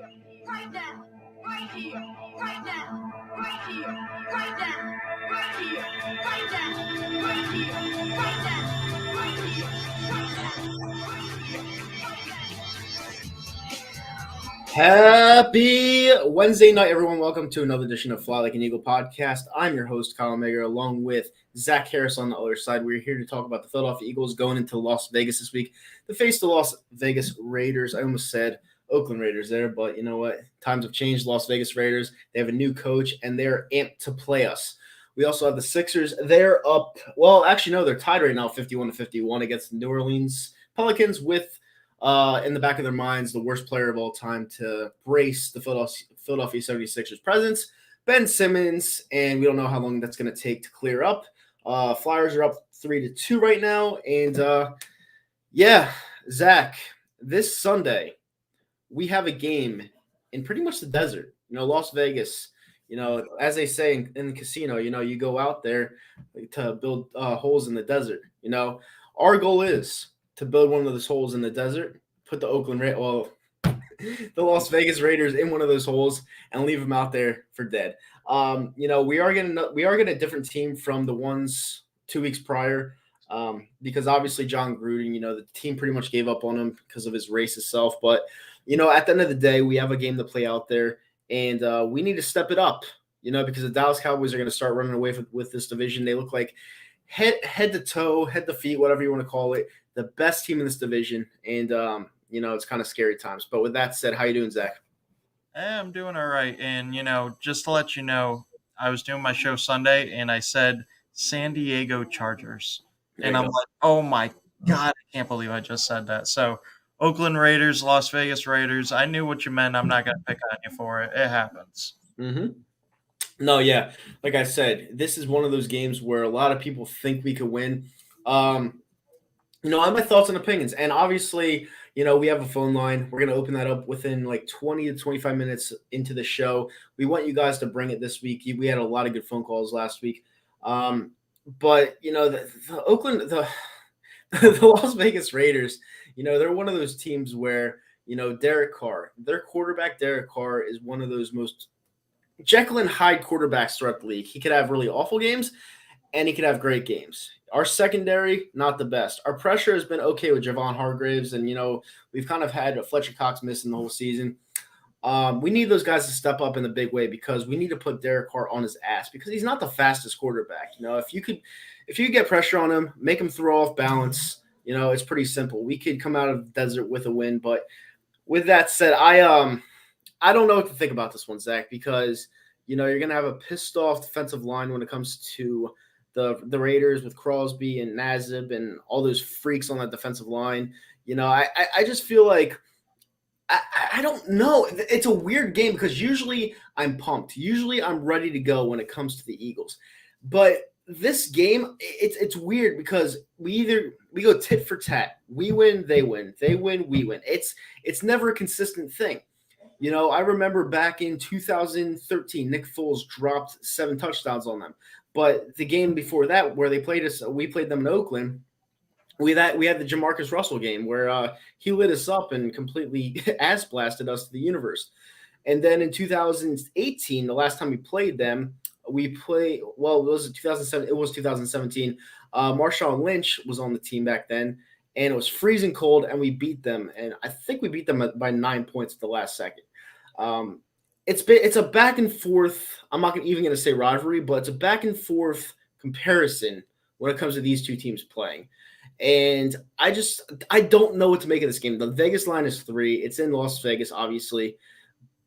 right now, right here, right now, right here, right now, right here, right now, right here, right now, right here, right now, right here, right now. Happy Wednesday night, everyone. Welcome to another edition of Fly Like an Eagle podcast. I'm your host, Colin Mager, along with Zach Harris on the other side. We're here to talk about the Philadelphia Eagles going into Las Vegas this week to face the Las Vegas Raiders. I almost said Oakland Raiders there, but you know what? Times have changed. Las Vegas Raiders, they have a new coach, and they're amped to play us. We also have the Sixers. They're up. Well, actually, no, they're tied right now, 51-51 against the New Orleans Pelicans with in the back of their minds, the worst player of all time to brace the Philadelphia 76ers presence, Ben Simmons, and we don't know how long that's going to take to clear up. Flyers are up 3-2 right now, and Zach, this Sunday we have a game in pretty much the desert. Las Vegas. As they say in the casino, you go out there to build holes in the desert. Our goal is to build one of those holes in the desert, put the the Las Vegas Raiders in one of those holes and leave them out there for dead. We are getting a different team from the ones 2 weeks prior, because obviously John Gruden, the team pretty much gave up on him because of his racist self. But at the end of the day, we have a game to play out there, and we need to step it up. Because the Dallas Cowboys are going to start running away with this division. They look like head to toe, head to feet, whatever you want to call it, the best team in this division, and it's kind of scary times. But with that said, how you doing, Zach? I'm doing all right, and just to let you know, I was doing my show Sunday, and I said San Diego Chargers, and I'm like, oh my god, I can't believe I just said that. So Oakland Raiders, Las Vegas Raiders. I knew what you meant. I'm not gonna pick on you for it. It happens. Mm-hmm. No, yeah, like I said, this is one of those games where a lot of people think we could win. I have my thoughts and opinions, and obviously, we have a phone line. We're going to open that up within like 20 to 25 minutes into the show. We want you guys to bring it this week. We had a lot of good phone calls last week. But the Oakland, the Las Vegas Raiders, they're one of those teams where, Derek Carr, their quarterback, Derek Carr, is one of those most Jekyll and Hyde quarterbacks throughout the league. He could have really awful games, and he could have great games. Our secondary, not the best. Our pressure has been okay with Javon Hargraves, and, we've kind of had Fletcher Cox missing the whole season. We need those guys to step up in a big way because we need to put Derek Carr on his ass because he's not the fastest quarterback. If you could get pressure on him, make him throw off balance, it's pretty simple. We could come out of the desert with a win. But with that said, I don't know what to think about this one, Zach, because, you're going to have a pissed off defensive line when it comes to the Raiders with Crosby and Nazib and all those freaks on that defensive line. I just feel like I don't know. It's a weird game because usually I'm pumped. Usually I'm ready to go when it comes to the Eagles. But this game, it's weird because we go tit for tat. We win, they win. They win, we win. It's never a consistent thing. I remember back in 2013, Nick Foles dropped 7 touchdowns on them. But the game before that, where we played them in Oakland. We had the Jamarcus Russell game where he lit us up and completely ass blasted us to the universe. And then in 2018, the last time we played them, was it 2007? It was 2017. Marshawn Lynch was on the team back then, and it was freezing cold, and we beat them. And I think we beat them by 9 points at the last second. It's a back and forth. I'm not even going to say rivalry, but it's a back and forth comparison when it comes to these two teams playing. And I don't know what to make of this game. The Vegas line is 3. It's in Las Vegas, obviously.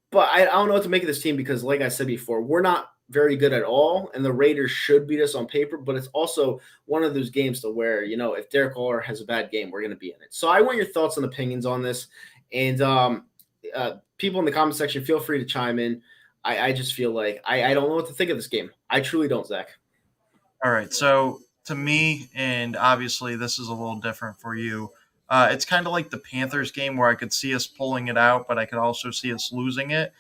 But I don't know what to make of this team because, like I said before, we're not very good at all, and the Raiders should beat us on paper. But it's also one of those games to where, if Derek Carr has a bad game, we're going to be in it. So I want your thoughts and opinions on this. And people in the comment section, feel free to chime in. I just feel like I don't know what to think of this game. I truly don't, Zach. All right, so to me, and obviously this is a little different for you, it's kind of like the Panthers game where I could see us pulling it out, but I could also see us losing it.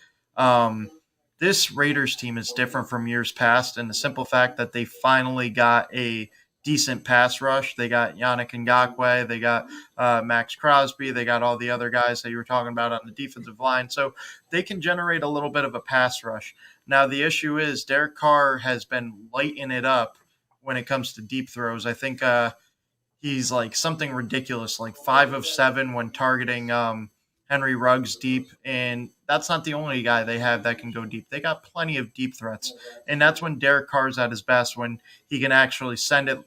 This Raiders team is different from years past in the simple fact that they finally got a decent pass rush. They got Yannick Ngakoue, they got Max Crosby, they got all the other guys that you were talking about on the defensive line. So they can generate a little bit of a pass rush. Now, the issue is Derek Carr has been lighting it up when it comes to deep throws. I think he's like something ridiculous, like 5 of 7 when targeting Henry Ruggs deep. And that's not the only guy they have that can go deep. They got plenty of deep threats. And that's when Derek Carr's at his best, when he can actually send it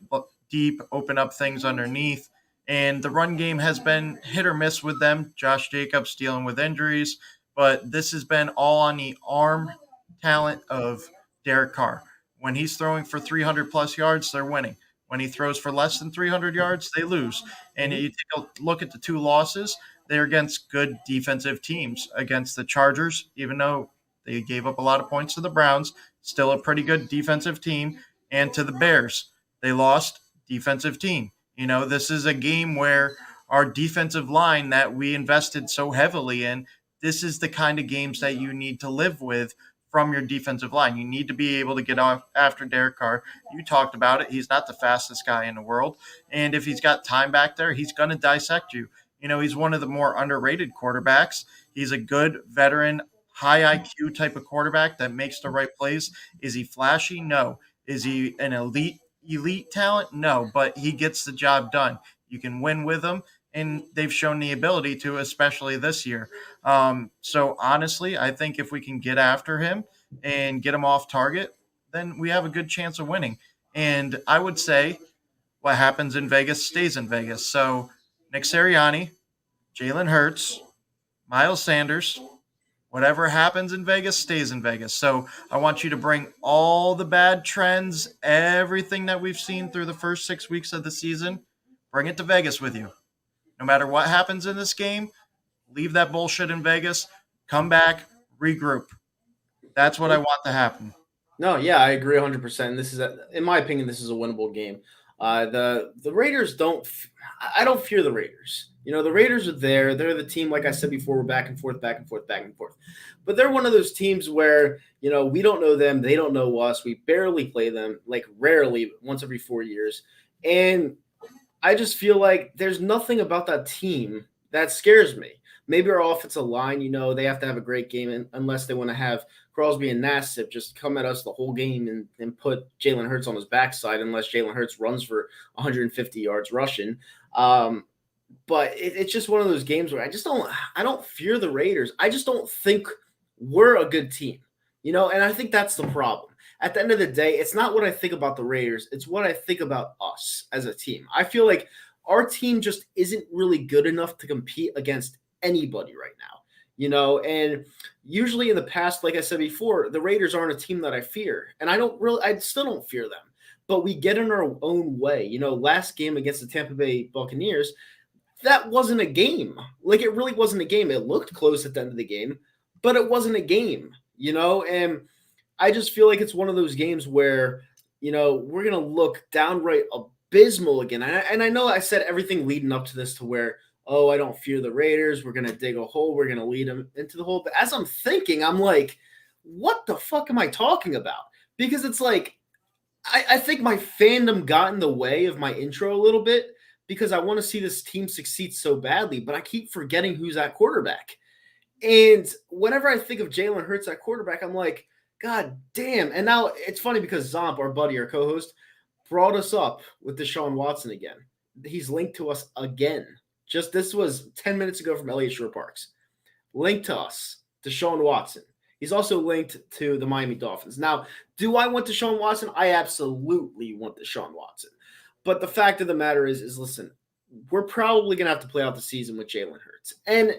deep, open up things underneath. And the run game has been hit or miss with them. Josh Jacobs dealing with injuries, but this has been all on the arm talent of Derek Carr. When he's throwing for 300 plus yards, they're winning. When he throws for less than 300 yards, they lose. And you take a look at the 2 losses, they're against good defensive teams. Against the Chargers, even though they gave up a lot of points to the Browns, still a pretty good defensive team. And to the Bears, they lost, defensive team. This is a game where our defensive line that we invested so heavily in, this is the kind of games that you need to live with from your defensive line. You need to be able to get off after Derek Carr. You talked about it. He's not the fastest guy in the world. And if he's got time back there, he's going to dissect you. He's one of the more underrated quarterbacks. He's a good veteran, high IQ type of quarterback that makes the right plays. Is he flashy? No. Is he an elite talent? No, but he gets the job done. You can win with him, and they've shown the ability to, especially this year. So honestly, I think if we can get after him and get him off target, then we have a good chance of winning. And I would say what happens in Vegas stays in Vegas. So Nick Sirianni, Jalen Hurts, Miles Sanders, whatever happens in Vegas stays in Vegas. So I want you to bring all the bad trends, everything that we've seen through the first 6 weeks of the season, bring it to Vegas with you. No matter what happens in this game, leave that bullshit in Vegas, come back, regroup. That's what I want to happen. No, yeah, I agree 100%. This is, in my opinion, this is a winnable game. The Raiders I don't fear the Raiders. The Raiders are there. They're the team, like I said before, we're back and forth, back and forth, back and forth. But they're one of those teams where, we don't know them. They don't know us. We barely play them, like rarely, once every 4 years. And I just feel like there's nothing about that team that scares me. Maybe our offensive line, they have to have a great game unless they want to have Crosby and Nassib just come at us the whole game and put Jalen Hurts on his backside unless Jalen Hurts runs for 150 yards rushing. But it's just one of those games where I don't fear the Raiders. I just don't think we're a good team, and I think that's the problem. At the end of the day, it's not what I think about the Raiders. It's what I think about us as a team. I feel like our team just isn't really good enough to compete against anybody right now, and usually in the past, like I said before, the Raiders aren't a team that I fear, and I still don't fear them, but we get in our own way. Last game against the Tampa Bay Buccaneers, that wasn't a game. Like, it really wasn't a game. It looked close at the end of the game, but it wasn't a game, and I just feel like it's one of those games where, we're going to look downright abysmal again. And I know I said everything leading up to this to where, oh, I don't fear the Raiders. We're going to dig a hole. We're going to lead them into the hole. But as I'm thinking, I'm like, what the fuck am I talking about? Because it's like, I think my fandom got in the way of my intro a little bit because I want to see this team succeed so badly, but I keep forgetting who's at quarterback. And whenever I think of Jalen Hurts at quarterback, I'm like, God damn. And now it's funny because Zomp, our buddy, our co-host, brought us up with Deshaun Watson again. He's linked to us again. This was 10 minutes ago from Elliott Shore Parks. Linked to us, Deshaun Watson. He's also linked to the Miami Dolphins. Now, do I want Deshaun Watson? I absolutely want Deshaun Watson. But the fact of the matter is listen, we're probably going to have to play out the season with Jalen Hurts. And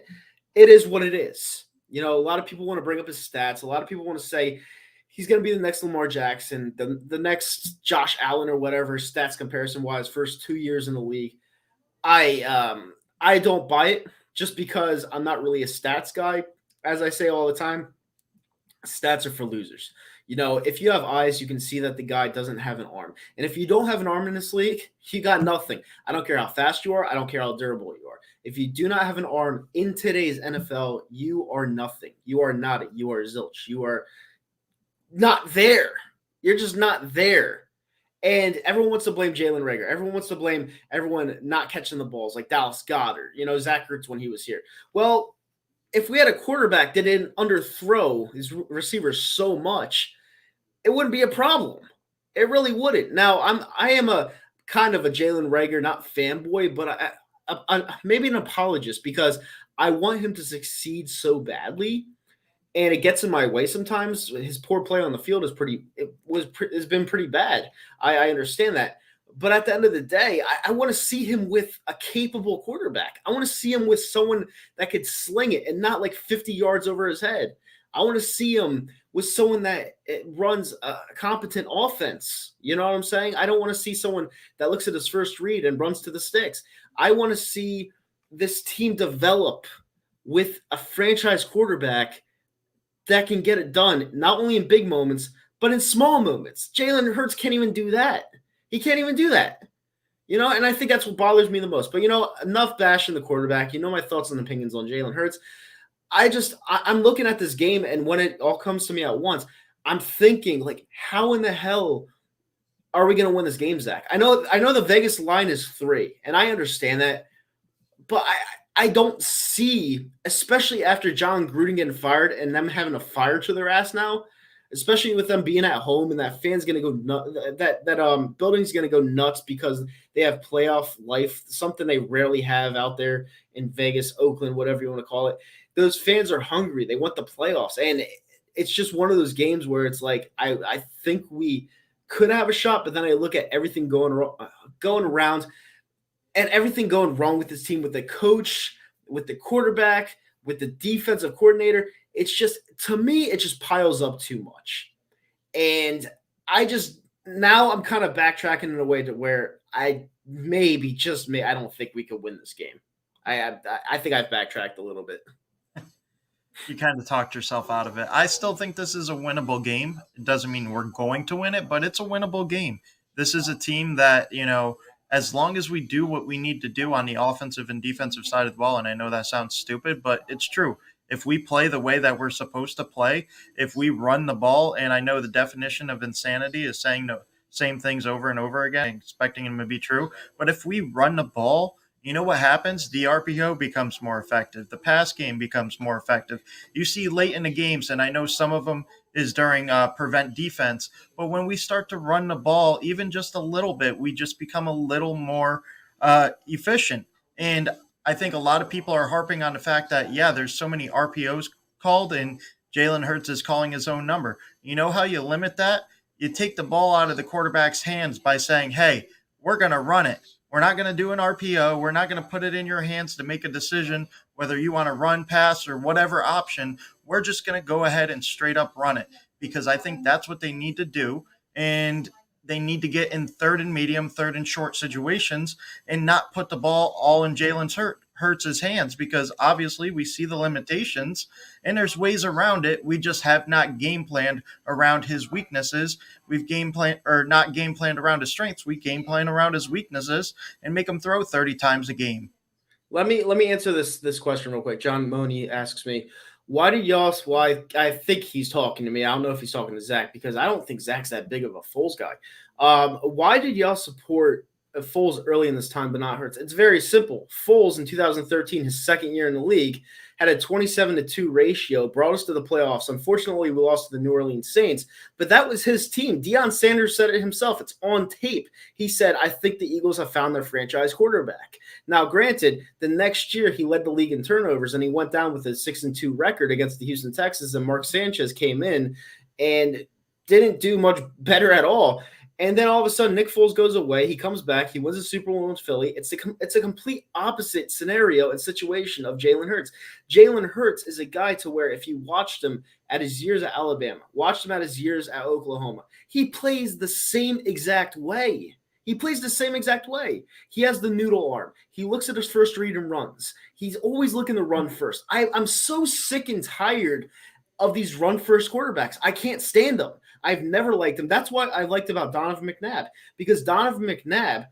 it is what it is. A lot of people want to bring up his stats. A lot of people want to say he's going to be the next Lamar Jackson, the next Josh Allen or whatever, stats comparison-wise, first 2 years in the league. I don't buy it just because I'm not really a stats guy. As I say all the time, stats are for losers. If you have eyes, you can see that the guy doesn't have an arm. And if you don't have an arm in this league, you got nothing. I don't care how fast you are. I don't care how durable you are. If you do not have an arm in today's NFL, you are nothing. You are not it. You are zilch. You are not there. You're just not there. And everyone wants to blame Jalen Reagor. Everyone wants to blame everyone not catching the balls, like Dallas Goedert, Zach Ertz when he was here. Well, if we had a quarterback that didn't underthrow his receivers so much, it wouldn't be a problem. It really wouldn't. Now, I am a kind of a Jalen Reagor, not fanboy, but I'm maybe an apologist because I want him to succeed so badly, and it gets in my way sometimes. His poor play on the field has been pretty bad. I understand that. But at the end of the day, I want to see him with a capable quarterback. I want to see him with someone that could sling it and not like 50 yards over his head. I want to see him with someone that runs a competent offense. You know what I'm saying? I don't want to see someone that looks at his first read and runs to the sticks. I want to see this team develop with a franchise quarterback that can get it done, not only in big moments, but in small moments. Jalen Hurts can't even do that. He can't even do that. And I think that's what bothers me the most. But, enough bashing the quarterback. My thoughts and opinions on Jalen Hurts. I'm looking at this game, and when it all comes to me at once, I'm thinking, like, how in the hell are we going to win this game, Zach? I know the Vegas line is 3, and I understand that, but I don't see, especially after John Gruden getting fired and them having to fire to their ass now, especially with them being at home and that fan's going to go nuts, that building's going to go nuts because they have playoff life, something they rarely have out there in Vegas, Oakland, whatever you want to call it. Those fans are hungry. They want the playoffs. And it's just one of those games where it's like, I think we could have a shot, but then I look at everything going around and everything going wrong with this team, with the coach, with the quarterback, with the defensive coordinator. It's just, to me, it just piles up too much. And now I'm kind of backtracking in a way to where I don't think we could win this game. I think I've backtracked a little bit. You kind of talked yourself out of it. I still think this is a winnable game. It doesn't mean we're going to win it, but it's a winnable game. This is a team that, as long as we do what we need to do on the offensive and defensive side of the ball, and I know that sounds stupid, but it's true. If we play the way that we're supposed to play, if we run the ball, and I know the definition of insanity is saying the same things over and over again, expecting them to be true, but if we run the ball, you know what happens? The RPO becomes more effective. The pass game becomes more effective. You see late in the games, and I know some of them is during prevent defense, but when we start to run the ball, even just a little bit, we just become a little more efficient. And I think a lot of people are harping on the fact that, there's so many RPOs called and Jalen Hurts is calling his own number. You know how you limit that? You take the ball out of the quarterback's hands by saying, hey, we're going to run it. We're not going to do an RPO. We're not going to put it in your hands to make a decision whether you want to run, pass, or whatever option. We're just going to go ahead and straight up run it, because I think that's what they need to do. And they need to get in third and medium, third and short situations and not put the ball all in Jalen Hurts' hands, because obviously we see the limitations and there's ways around it. We just have not game planned around his weaknesses. We've not game planned around his strengths. We game plan around his weaknesses and make him throw 30 times a game. Let me answer this question real quick. John Money asks me, why I think he's talking to me. I don't know if he's talking to Zach, because I don't think Zach's that big of a Foles guy. Why did y'all support Foles early in this time, but not Hurts? It's very simple. Foles in 2013, his second year in the league, had a 27-2 ratio, brought us to the playoffs. Unfortunately, we lost to the New Orleans Saints, but that was his team. Deion Sanders said it himself. It's on tape. He said, I think the Eagles have found their franchise quarterback. Now, granted, the next year he led the league in turnovers, and he went down with a 6-2 record against the Houston Texans, and Mark Sanchez came in and didn't do much better at all. And then all of a sudden, Nick Foles goes away. He comes back. He wins the Super Bowl with Philly. It's a complete opposite scenario and situation of Jalen Hurts. Jalen Hurts is a guy to where if you watched him at his years at Alabama, watched him at his years at Oklahoma, he plays the same exact way. He plays the same exact way. He has the noodle arm. He looks at his first read and runs. He's always looking to run first. I'm so sick and tired of these run-first quarterbacks. I can't stand them. I've never liked him. That's what I liked about Donovan McNabb, because Donovan McNabb,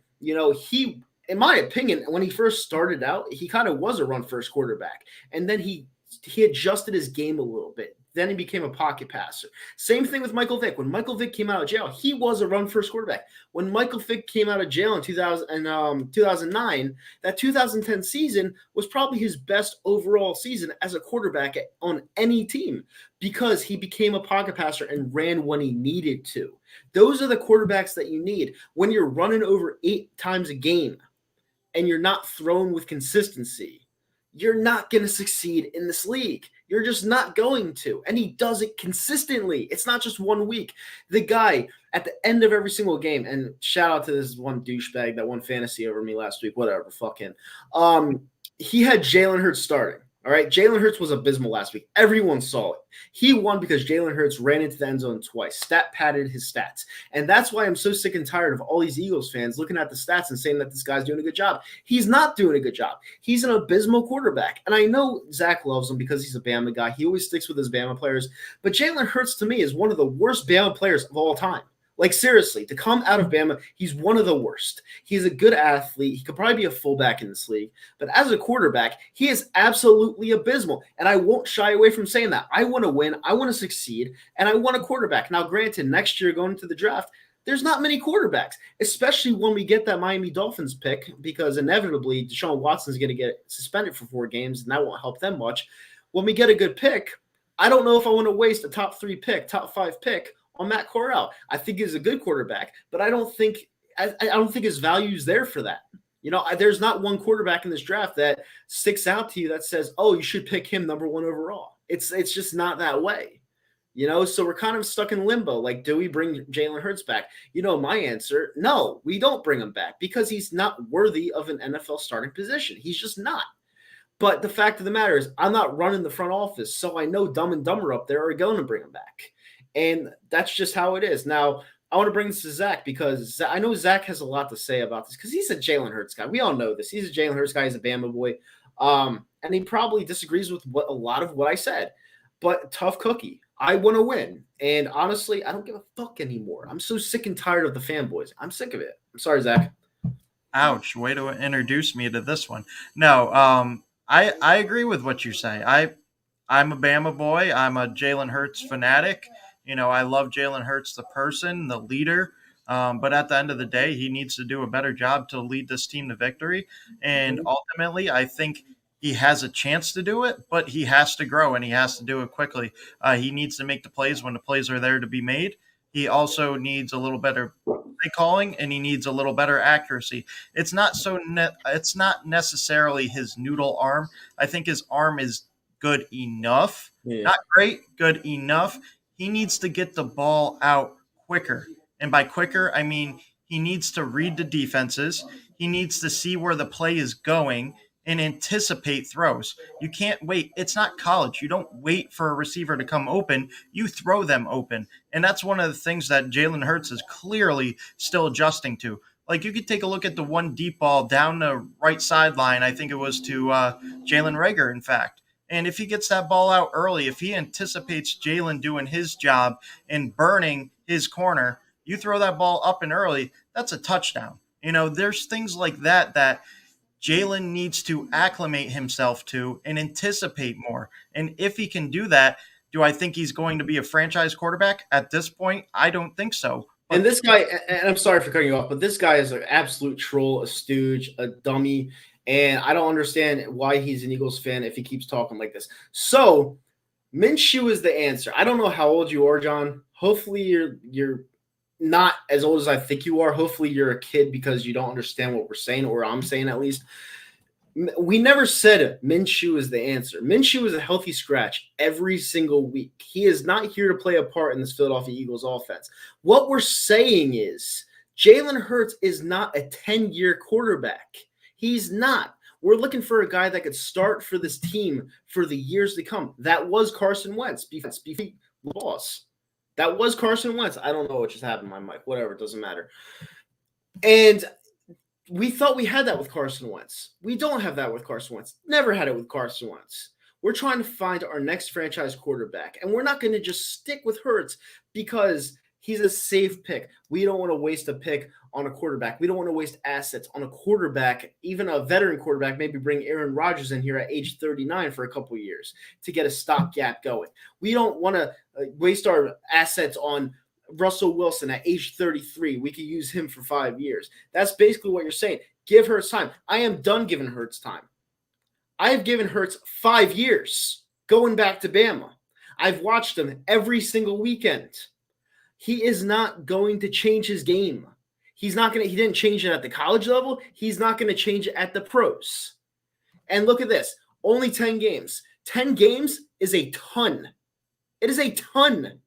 he, in my opinion, when he first started out, he kind of was a run-first quarterback. And then he adjusted his game a little bit, Then he became a pocket passer. Same thing with Michael Vick. When Michael Vick came out of jail, he was a run-first quarterback. When Michael Vick came out of jail in 2009, that 2010 season was probably his best overall season as a quarterback on any team because he became a pocket passer and ran when he needed to. Those are the quarterbacks that you need. When you're running over 8 times a game and you're not thrown with consistency, you're not going to succeed in this league. You're just not going to. And he does it consistently. It's not just 1 week. The guy at the end of every single game, and shout out to this one douchebag that won fantasy over me last week, whatever, fuck him. He had Jalen Hurts starting. All right, Jalen Hurts was abysmal last week. Everyone saw it. He won because Jalen Hurts ran into the end zone twice, stat padded his stats. And that's why I'm so sick and tired of all these Eagles fans looking at the stats and saying that this guy's doing a good job. He's not doing a good job. He's an abysmal quarterback. And I know Zach loves him because he's a Bama guy. He always sticks with his Bama players. But Jalen Hurts, to me, is one of the worst Bama players of all time. Like, seriously, to come out of Bama, he's one of the worst. He's a good athlete. He could probably be a fullback in this league. But as a quarterback, he is absolutely abysmal. And I won't shy away from saying that. I want to win. I want to succeed. And I want a quarterback. Now, granted, next year going into the draft, there's not many quarterbacks, especially when we get that Miami Dolphins pick, because inevitably Deshaun Watson is going to get suspended for 4 games, and that won't help them much. When we get a good pick, I don't know if I want to waste a top 3 pick, top 5 pick on Matt Corral. I think he's a good quarterback, but I don't think his value is there for that. You know, there's not one quarterback in this draft that sticks out to you that says, "Oh, you should pick him number 1 overall." It's just not that way. You know, so we're kind of stuck in limbo. Like, do we bring Jalen Hurts back? You know, my answer, no, we don't bring him back because he's not worthy of an NFL starting position. He's just not. But the fact of the matter is, I'm not running the front office, so I know Dumb and Dumber up there are going to bring him back. And that's just how it is. Now, I want to bring this to Zach because I know Zach has a lot to say about this because he's a Jalen Hurts guy. We all know this. He's a Jalen Hurts guy. He's a Bama boy. And he probably disagrees with a lot of what I said. But tough cookie. I want to win. And honestly, I don't give a fuck anymore. I'm so sick and tired of the fanboys. I'm sick of it. I'm sorry, Zach. Ouch. Way to introduce me to this one. No, I agree with what you say. I'm a Bama boy. I'm a Jalen Hurts fanatic. You know, I love Jalen Hurts, the person, the leader. But at the end of the day, he needs to do a better job to lead this team to victory. And ultimately, I think he has a chance to do it, but he has to grow and he has to do it quickly. He needs to make the plays when the plays are there to be made. He also needs a little better play calling and he needs a little better accuracy. It's not it's not necessarily his noodle arm. I think his arm is good enough. Yeah. Not great, good enough. He needs to get the ball out quicker. And by quicker, I mean he needs to read the defenses. He needs to see where the play is going and anticipate throws. You can't wait. It's not college. You don't wait for a receiver to come open. You throw them open. And that's one of the things that Jalen Hurts is clearly still adjusting to. Like, you could take a look at the one deep ball down the right sideline. I think it was to Jalen Reagor, in fact. And if he gets that ball out early, if he anticipates Jalen doing his job and burning his corner, you throw that ball up and early, that's a touchdown. You know, there's things like that Jalen needs to acclimate himself to and anticipate more. And if he can do that, do I think he's going to be a franchise quarterback? At this point, I don't think so. And this guy, and I'm sorry for cutting you off, but this guy is an absolute troll, a stooge, a dummy. And I don't understand why he's an Eagles fan if he keeps talking like this. So Minshew is the answer. I don't know how old you are, John. Hopefully you're not as old as I think you are. Hopefully you're a kid because you don't understand what we're saying, or I'm saying at least. We never said Minshew is the answer. Minshew is a healthy scratch every single week. He is not here to play a part in this Philadelphia Eagles offense. What we're saying is Jalen Hurts is not a 10-year quarterback. He's not. We're looking for a guy that could start for this team for the years to come. That was Carson Wentz before loss. That was Carson Wentz. I don't know what just happened to my mic. Whatever, it doesn't matter. And we thought we had that with Carson Wentz. We don't have that with Carson Wentz. Never had it with Carson Wentz. We're trying to find our next franchise quarterback, and we're not going to just stick with Hurts because He's a safe pick. We don't want to waste a pick on a quarterback. We don't want to waste assets on a quarterback, even a veteran quarterback. Maybe bring Aaron Rodgers in here at age 39 for a couple of years to get a stopgap going. We don't want to waste our assets on Russell Wilson at age 33. We could use him for 5 years. That's basically what you're saying. Give Hurts time. I am done giving Hurts time. I have given Hurts 5 years going back to Bama. I've watched him every single weekend. He is not going to change his game. He didn't change it at the college level. He's not going to change it at the pros. And look at this. Only 10 games. 10 games is a ton. It is a ton.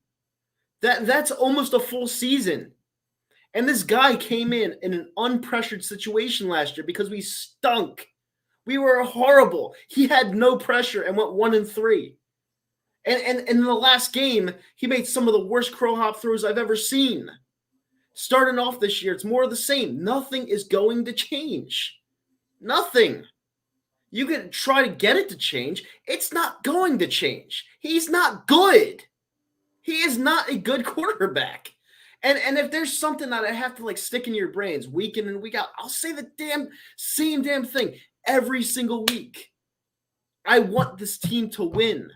That's almost a full season. And this guy came in an unpressured situation last year because we stunk. We were horrible. He had no pressure and went 1-3. And in the last game, he made some of the worst crow hop throws I've ever seen. Starting off this year, it's more of the same. Nothing is going to change. Nothing. You can try to get it to change. It's not going to change. He's not good. He is not a good quarterback. And if there's something that I have to stick in your brains week in and week out, I'll say the same damn thing every single week. I want this team to win.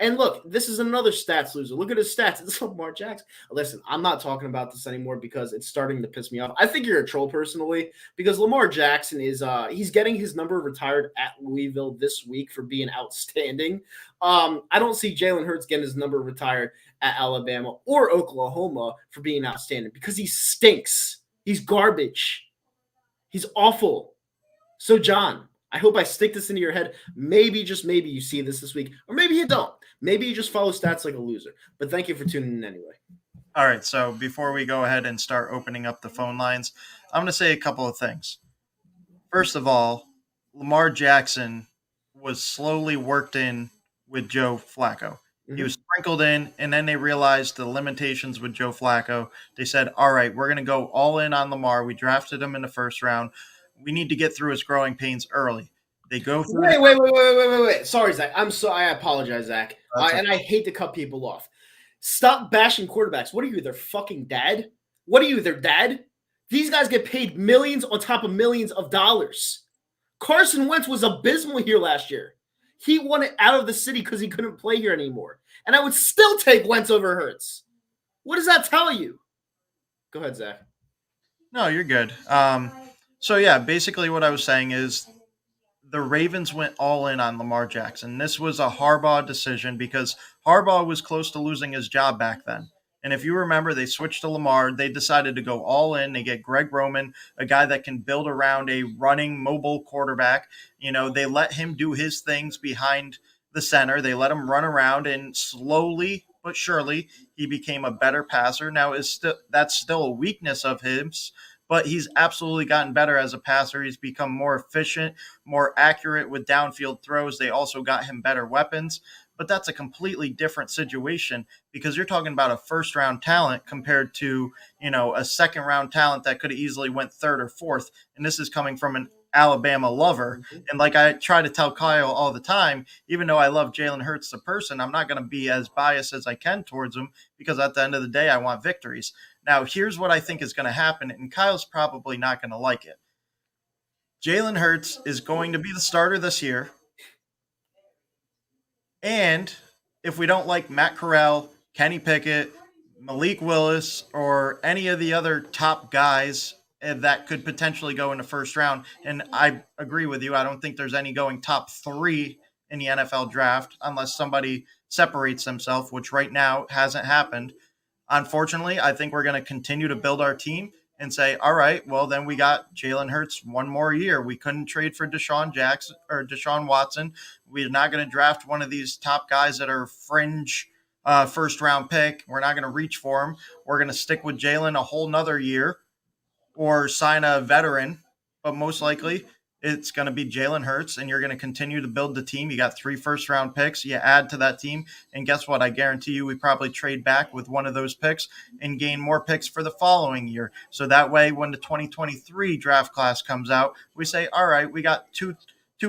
And look, this is another stats loser. Look at his stats. It's Lamar Jackson. Listen, I'm not talking about this anymore because it's starting to piss me off. I think you're a troll personally because Lamar Jackson is he's getting his number retired at Louisville this week for being outstanding. I don't see Jalen Hurts getting his number retired at Alabama or Oklahoma for being outstanding because he stinks. He's garbage. He's awful. So, John, I hope I stick this into your head. Maybe, just maybe, you see this week, or maybe you don't. Maybe you just follow stats like a loser. But thank you for tuning in anyway. All right, so before we go ahead and start opening up the phone lines, I'm going to say a couple of things. First of all, Lamar Jackson was slowly worked in with Joe Flacco. He was sprinkled in, and then they realized the limitations with Joe Flacco. They said, all right, we're going to go all in on Lamar. We drafted him in the first round. We need to get through his growing pains early. They go through. Wait. Sorry, Zach. I apologize, Zach. And I hate to cut people off. Stop bashing quarterbacks. What are you, their fucking dad? What are you, their dad? These guys get paid millions on top of millions of dollars. Carson Wentz was abysmal here last year. He wanted out of the city because he couldn't play here anymore. And I would still take Wentz over Hurts. What does that tell you? Go ahead, Zach. No, you're good. So, yeah, basically what I was saying is the Ravens went all in on Lamar Jackson. This was a Harbaugh decision because Harbaugh was close to losing his job back then. And if you remember, they switched to Lamar. They decided to go all in. They get Greg Roman, a guy that can build around a running mobile quarterback. You know, they let him do his things behind the center. They let him run around, and slowly but surely he became a better passer. Now, that's still a weakness of his, but he's absolutely gotten better as a passer. He's become more efficient, more accurate with downfield throws. They also got him better weapons. But that's a completely different situation because you're talking about a first-round talent compared to, a second-round talent that could have easily went third or fourth. And this is coming from an Alabama lover. And like I try to tell Kyle all the time, even though I love Jalen Hurts the person, I'm not going to be as biased as I can towards him because at the end of the day, I want victories. Now, here's what I think is going to happen, and Kyle's probably not going to like it. Jalen Hurts is going to be the starter this year. And if we don't like Matt Corral, Kenny Pickett, Malik Willis, or any of the other top guys that could potentially go in the first round, and I agree with you, I don't think there's any going top 3 in the NFL draft unless somebody separates themselves, which right now hasn't happened. Unfortunately, I think we're going to continue to build our team and say, all right, well, then we got Jalen Hurts one more year. We couldn't trade for Deshaun Watson. We're not going to draft one of these top guys that are fringe first-round pick. We're not going to reach for him. We're going to stick with Jalen a whole nother year or sign a veteran. But most likely, it's going to be Jalen Hurts, and you're going to continue to build the team. You got 3 first-round picks. You add to that team, and guess what? I guarantee you we probably trade back with one of those picks and gain more picks for the following year. So that way, when the 2023 draft class comes out, we say, all right, we got two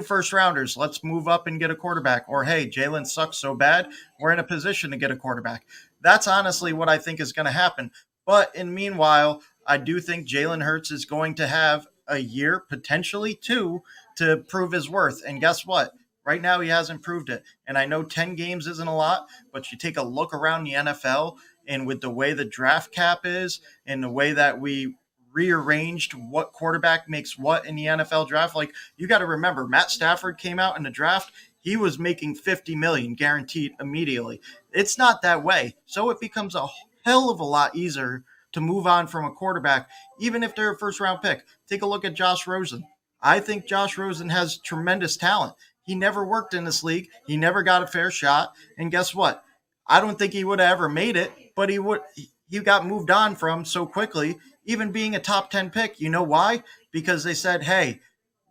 first-rounders. Let's move up and get a quarterback. Or, hey, Jalen sucks so bad, we're in a position to get a quarterback. That's honestly what I think is going to happen. But in meanwhile, I do think Jalen Hurts is going to have a year, potentially two, to prove his worth. And guess what? Right now, he hasn't proved it. And I know 10 games isn't a lot, but you take a look around the NFL, and with the way the draft cap is and the way that we rearranged what quarterback makes what in the NFL draft, like you got to remember, Matt Stafford came out in the draft. He was making 50 million guaranteed immediately. It's not that way. So it becomes a hell of a lot easier to move on from a quarterback, even if they're a first round pick. Take a look at Josh Rosen. I think Josh Rosen has tremendous talent. He never worked in this league. He never got a fair shot. And guess what? I don't think he would have ever made it, but he got moved on from so quickly, even being a top 10 pick. You know why? Because they said, hey,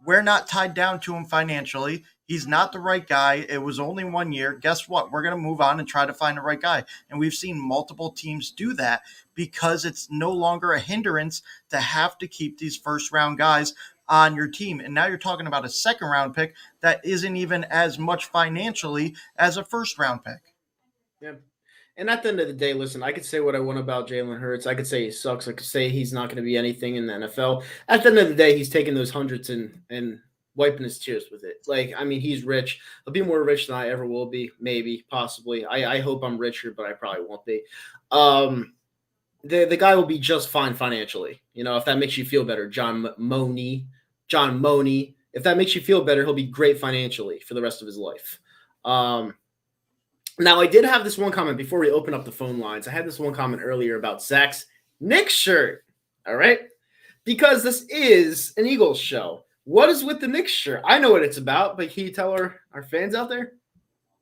we're not tied down to him financially. He's not the right guy. It was only 1 year. Guess what? We're going to move on and try to find the right guy. And we've seen multiple teams do that because it's no longer a hindrance to have to keep these first round guys on your team. And now you're talking about a second round pick that isn't even as much financially as a first round pick. Yeah. And at the end of the day, listen, I could say what I want about Jalen Hurts. I could say he sucks. I could say he's not going to be anything in the NFL. At the end of the day, he's taking those hundreds and wiping his tears with it. Like, I mean, he's rich. He'll be more rich than I ever will be, maybe, possibly. I hope I'm richer, but I probably won't be. The guy will be just fine financially. You know, if that makes you feel better, John Money. If that makes you feel better, he'll be great financially for the rest of his life. Now, I did have this one comment before we open up the phone lines. I had this one comment earlier about Zach's Knicks shirt. All right? Because this is an Eagles show. What is with the Knicks shirt? I know what it's about, but can you tell our fans out there?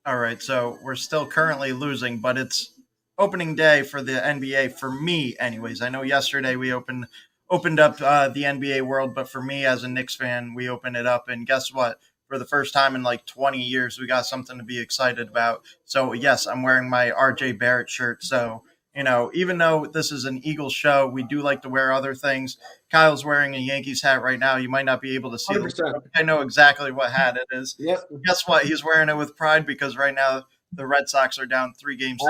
All right, so we're still currently losing, but it's opening day for the NBA for me anyways. I know yesterday we opened up the NBA world, but for me as a Knicks fan, we opened it up, and guess what? For the first time in like 20 years, we got something to be excited about. So, yes, I'm wearing my RJ Barrett shirt. So, you know, even though this is an Eagles show, we do like to wear other things. Kyle's wearing a Yankees hat right now. You might not be able to see it. I know exactly what hat it is. Yep. Guess what? He's wearing it with pride because right now the Red Sox are down 3 games.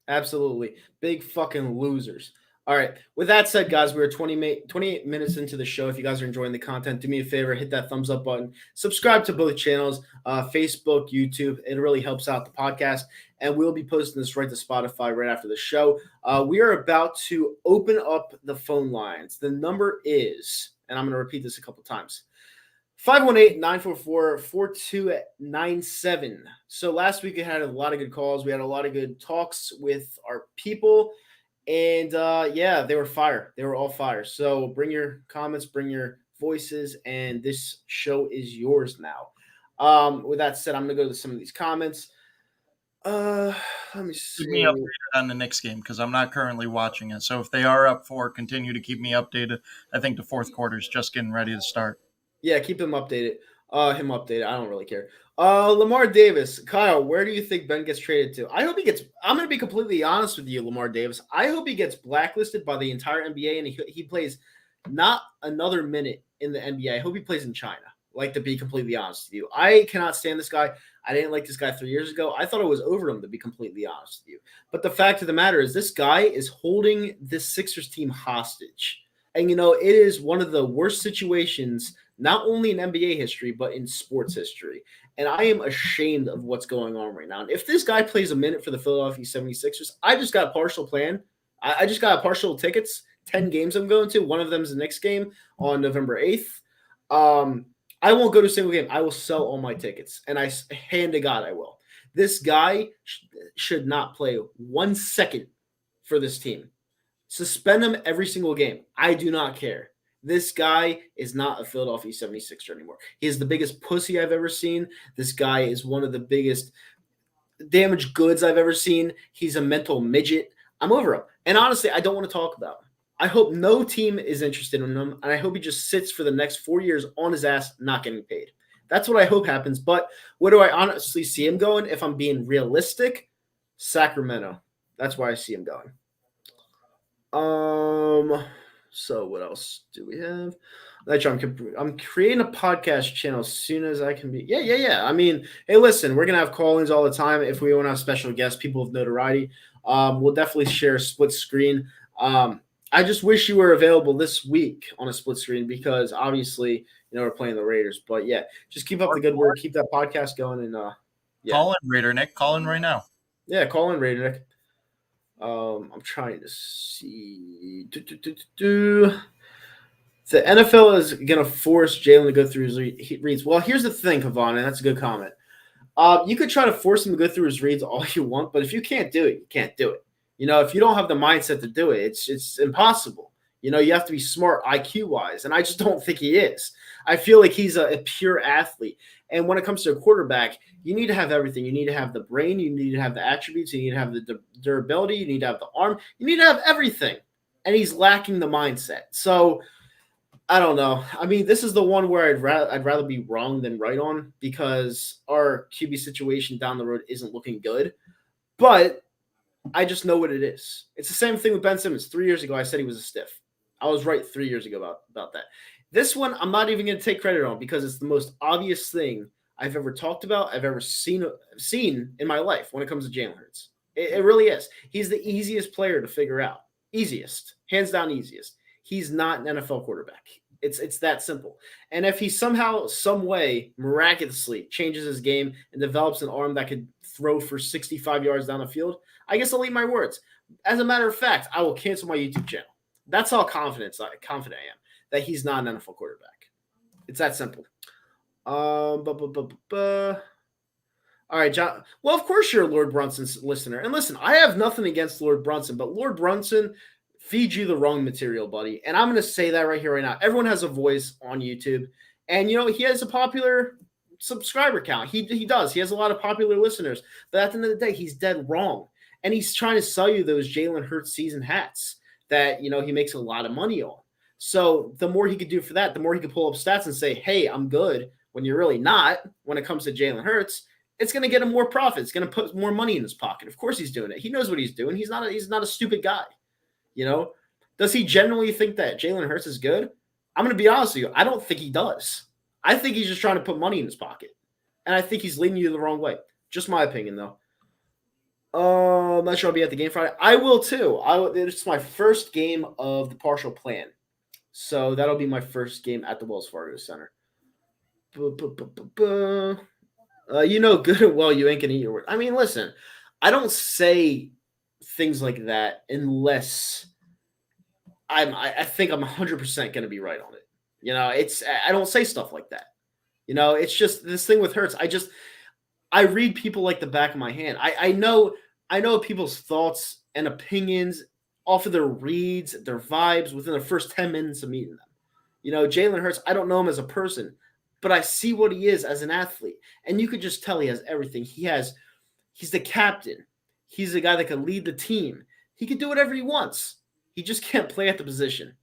Absolutely. Big fucking losers. All right. With that said, guys, we're 28 minutes into the show. If you guys are enjoying the content, do me a favor, hit that thumbs up button. Subscribe to both channels, Facebook, YouTube. It really helps out the podcast. And we'll be posting this right to Spotify right after the show. We are about to open up the phone lines. The number is, and I'm going to repeat this a couple times, 518-944-4297. So last week we had a lot of good calls. We had a lot of good talks with our people. And yeah, they were fire. They were all fire. So bring your comments, bring your voices, and this show is yours now. With that said, I'm going to go to some of these comments. Let me see. Keep me updated on the Knicks game because I'm not currently watching it. So if they are up 4, continue to keep me updated. I think the fourth quarter is just getting ready to start. Yeah, keep him updated. I don't really care. Lamar Davis. Kyle, where do you think Ben gets traded to? I hope he gets – I'm going to be completely honest with you, Lamar Davis. I hope he gets blacklisted by the entire NBA and he plays not another minute in the NBA. I hope he plays in China, like, to be completely honest with you. I cannot stand this guy. I didn't like this guy 3 years ago. I thought it was over him, to be completely honest with you. But the fact of the matter is this guy is holding this Sixers team hostage. And, you know, it is one of the worst situations – not only in NBA history, but in sports history. And I am ashamed of what's going on right now. And if this guy plays a minute for the Philadelphia 76ers, I just got a partial plan. I just got partial tickets, 10 games I'm going to. One of them is the next game on November 8th. I won't go to a single game. I will sell all my tickets. And I hand to God I will. This guy should not play 1 second for this team. Suspend him every single game. I do not care. This guy is not a Philadelphia 76er anymore. He is the biggest pussy I've ever seen. This guy is one of the biggest damaged goods I've ever seen. He's a mental midget. I'm over him. And honestly, I don't want to talk about him. I hope no team is interested in him, and I hope he just sits for the next 4 years on his ass, not getting paid. That's what I hope happens. But where do I honestly see him going? If I'm being realistic, Sacramento. That's where I see him going. So what else do we have? I'm creating a podcast channel as soon as I can be. Yeah. I mean, hey, listen, we're gonna have call-ins all the time. If we want to have special guests, people of notoriety, we'll definitely share a split screen. I just wish you were available this week on a split screen because obviously, we're playing the Raiders. But yeah, just keep up the good work, keep that podcast going, and yeah. Call in, Raider Nick. Call in right now. Yeah, call in, Raider Nick. I'm trying to see. The NFL is going to force Jalen to go through his reads. Well, here's the thing, Kavan, and that's a good comment. You could try to force him to go through his reads all you want, but if you can't do it, you can't do it. If you don't have the mindset to do it, it's impossible. You have to be smart IQ-wise, and I just don't think he is. I feel like he's a pure athlete. And when it comes to a quarterback, you need to have everything. You need to have the brain. You need to have the attributes. You need to have the durability. You need to have the arm. You need to have everything. And he's lacking the mindset. So I don't know. I mean, this is the one where I'd rather be wrong than right on because our QB situation down the road isn't looking good. But I just know what it is. It's the same thing with Ben Simmons. 3 years ago, I said he was a stiff. I was right 3 years ago about that. This one, I'm not even going to take credit on because it's the most obvious thing I've ever talked about, I've ever seen in my life when it comes to Jalen Hurts. It really is. He's the easiest player to figure out. Easiest. Hands down easiest. He's not an NFL quarterback. It's that simple. And if he somehow, some way, miraculously changes his game and develops an arm that could throw for 65 yards down the field, I guess I'll eat my words. As a matter of fact, I will cancel my YouTube channel. That's how confident I am that he's not an NFL quarterback. It's that simple. All right, John. Well, of course you're a Lord Brunson's listener. And listen, I have nothing against Lord Brunson, but Lord Brunson feeds you the wrong material, buddy. And I'm going to say that right here, right now. Everyone has a voice on YouTube. And, he has a popular subscriber count. He does. He has a lot of popular listeners. But at the end of the day, he's dead wrong. And he's trying to sell you those Jalen Hurts season hats that, he makes a lot of money on. So the more he could do for that, the more he could pull up stats and say, hey, I'm good, when you're really not when it comes to Jalen Hurts. It's going to get him more profit. It's going to put more money in his pocket. Of course he's doing it. He knows what he's doing. He's not a stupid guy. Does he genuinely think that Jalen Hurts is good? I'm going to be honest with you. I don't think he does. I think he's just trying to put money in his pocket. And I think he's leading you the wrong way. Just my opinion, though. I'm not sure I'll be at the game Friday. I will, too. It's my first game of the partial plan. So that'll be my first game at the Wells Fargo Center. Good and well you ain't going to eat your word. I mean, listen, I don't say things like that unless I think I'm 100% going to be right on it. I don't say stuff like that. It's just this thing with Hurts. I read people like the back of my hand. I know people's thoughts and opinions off of their reads, their vibes within the first 10 minutes of meeting them. Jalen Hurts, I don't know him as a person, but I see what he is as an athlete. And you could just tell he has everything. He's the captain. He's the guy that can lead the team. He can do whatever he wants. He just can't play at the position.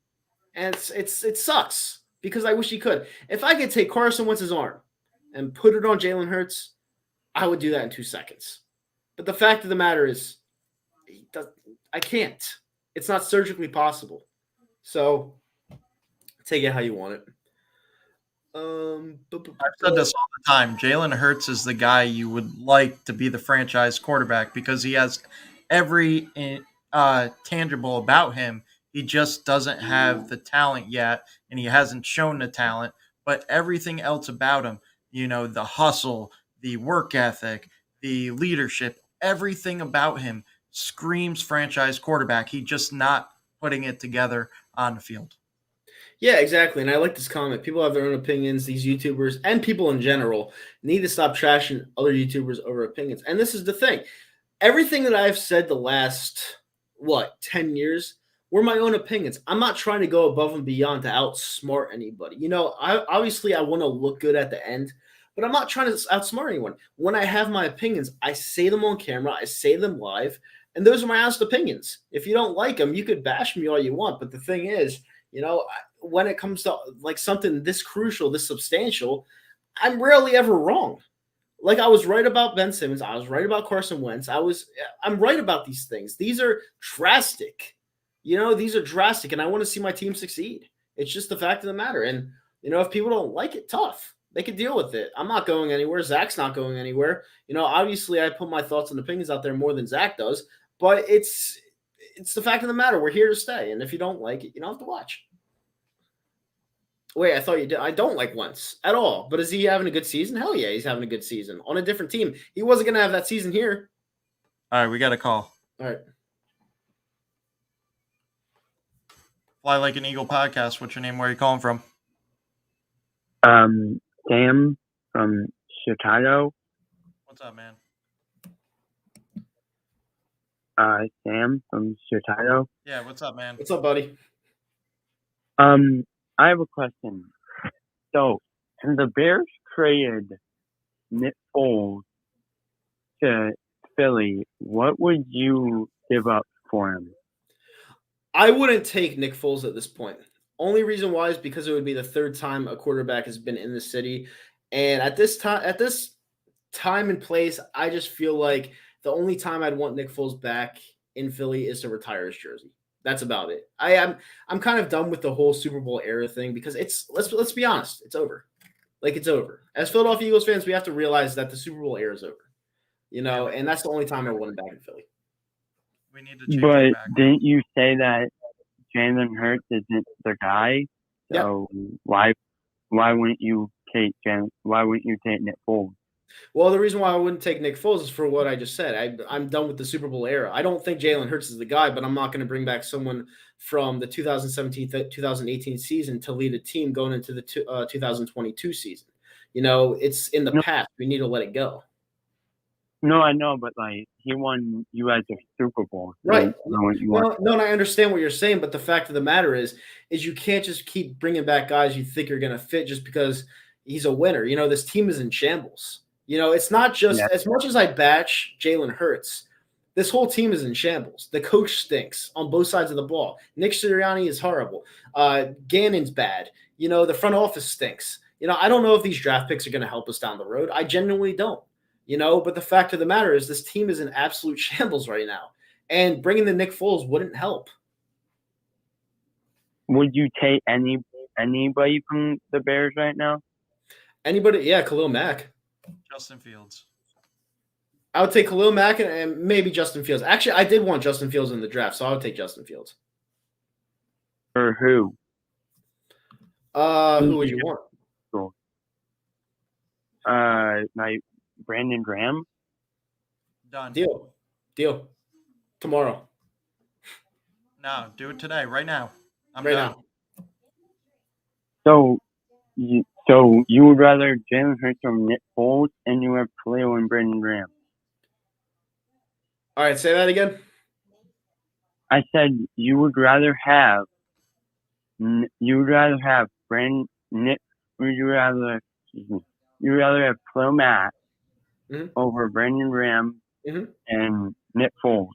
And it sucks because I wish he could. If I could take Carson Wentz's arm and put it on Jalen Hurts, I would do that in 2 seconds. But the fact of the matter is, I can't. It's not surgically possible. So take it how you want it. I've said this all the time. Jalen Hurts is the guy you would like to be the franchise quarterback because he has every tangible about him. He just doesn't have the talent yet, and he hasn't shown the talent. But everything else about him, the hustle, the work ethic, the leadership, everything about him screams franchise quarterback. He's just not putting it together on the field. Yeah, exactly. And I like this comment. People have their own opinions. These YouTubers and people in general need to stop trashing other YouTubers over opinions. And this is the thing. Everything that I've said the last, 10 years were my own opinions. I'm not trying to go above and beyond to outsmart anybody. Obviously I want to look good at the end, but I'm not trying to outsmart anyone. When I have my opinions, I say them on camera. I say them live. And those are my honest opinions. If you don't like them, you could bash me all you want. But the thing is, when it comes to something this crucial, this substantial, I'm rarely ever wrong. I was right about Ben Simmons. I was right about Carson Wentz. I'm right about these things. These are drastic. These are drastic, and I want to see my team succeed. It's just the fact of the matter. And, if people don't like it, tough. They can deal with it. I'm not going anywhere. Zach's not going anywhere. Obviously I put my thoughts and opinions out there more than Zach does, but it's the fact of the matter. We're here to stay. And if you don't like it, you don't have to watch. Wait, I thought you did. I don't like Wentz at all. But is he having a good season? Hell yeah, he's having a good season. On a different team. He wasn't going to have that season here. All right, we got a call. All right. Fly Like an Eagle podcast. What's your name? Where are you calling from? Sam from Chicago. What's up, man? Sam from Chicago. Yeah, what's up, man? What's up, buddy? I have a question. So, when the Bears traded Nick Foles to Philly, what would you give up for him? I wouldn't take Nick Foles at this point. Only reason why is because it would be the third time a quarterback has been in the city. And at this time and place, I just feel like the only time I'd want Nick Foles back in Philly is to retire his jersey. That's about it. I'm kind of done with the whole Super Bowl era thing because let's be honest, it's over. Like, it's over. As Philadelphia Eagles fans, we have to realize that the Super Bowl era is over. And that's the only time I want him back in Philly. We need to change But it back. didn't you say that Jalen Hurts isn't the guy? So why wouldn't you take Nick Foles? Well, the reason why I wouldn't take Nick Foles is for what I just said. I'm done with the Super Bowl era. I don't think Jalen Hurts is the guy, but I'm not going to bring back someone from the 2017-2018 season to lead a team going into the 2022 season. It's in the past. We need to let it go. No, I know, but he won you guys a Super Bowl. Right. No, and I understand what you're saying, but the fact of the matter is you can't just keep bringing back guys you think are going to fit just because he's a winner. This team is in shambles. It's not just as much as I bash Jalen Hurts. This whole team is in shambles. The coach stinks on both sides of the ball. Nick Sirianni is horrible. Gannon's bad. The front office stinks. I don't know if these draft picks are going to help us down the road. I genuinely don't. But the fact of the matter is this team is in absolute shambles right now. And bringing the Nick Foles wouldn't help. Would you take anybody from the Bears right now? Anybody? Yeah, Khalil Mack. Justin Fields. I would take Khalil Mack and maybe Justin Fields. Actually, I did want Justin Fields in the draft, so I would take Justin Fields. For who? Who would you want? Cool. Brandon Graham. Done. Deal. Tomorrow. No, do it today, right now. I'm right done. now. So you would rather Jalen Hurts from Nick Foles, and you have Khalil and Brandon Graham. All right, say that again. I said you would rather have Brandon Nick. You would rather have Khalil Mack over Brandon Graham and Nick Foles.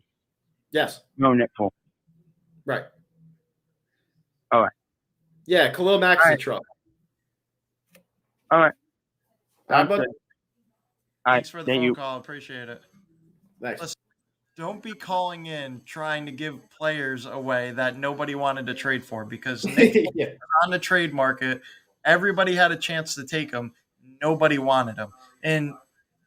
Yes. No, Nick Foles. Right. All right. Yeah, Khalil Mack's a truck. All right. All right, bud. Thanks for the phone call. Appreciate it. Thanks. Listen, don't be calling in trying to give players away that nobody wanted to trade for because Nick was on the trade market. Everybody had a chance to take him. Nobody wanted him. And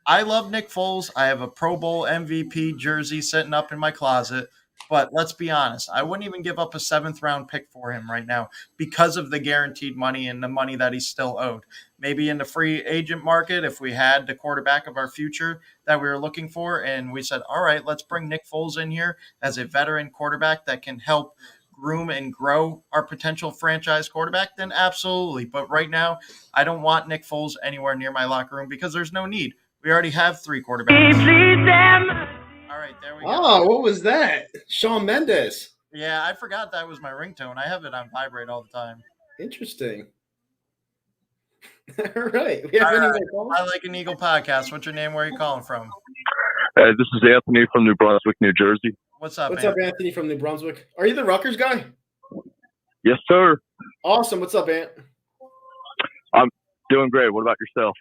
I love Nick Foles. I have a Pro Bowl MVP jersey sitting up in my closet. But let's be honest, I wouldn't even give up a 7th-round pick for him right now because of the guaranteed money and the money that he's still owed. Maybe in the free agent market, if we had the quarterback of our future that we were looking for, and we said, all right, let's bring Nick Foles in here as a veteran quarterback that can help groom and grow our potential franchise quarterback, then absolutely. But right now, I don't want Nick Foles anywhere near my locker room because there's no need. We already have 3 quarterbacks. All right, there we go. Oh, what was that? Shawn Mendes. Yeah, I forgot that was my ringtone. I have it on vibrate all the time. Interesting. All right. We have any more calls? I Like an Eagle podcast. What's your name? Where are you calling from? This is Anthony from New Brunswick, New Jersey. What's up, What's up, Anthony from New Brunswick? Are you the Rutgers guy? Yes, sir. Awesome. What's up, Ant? I'm doing great. What about yourself?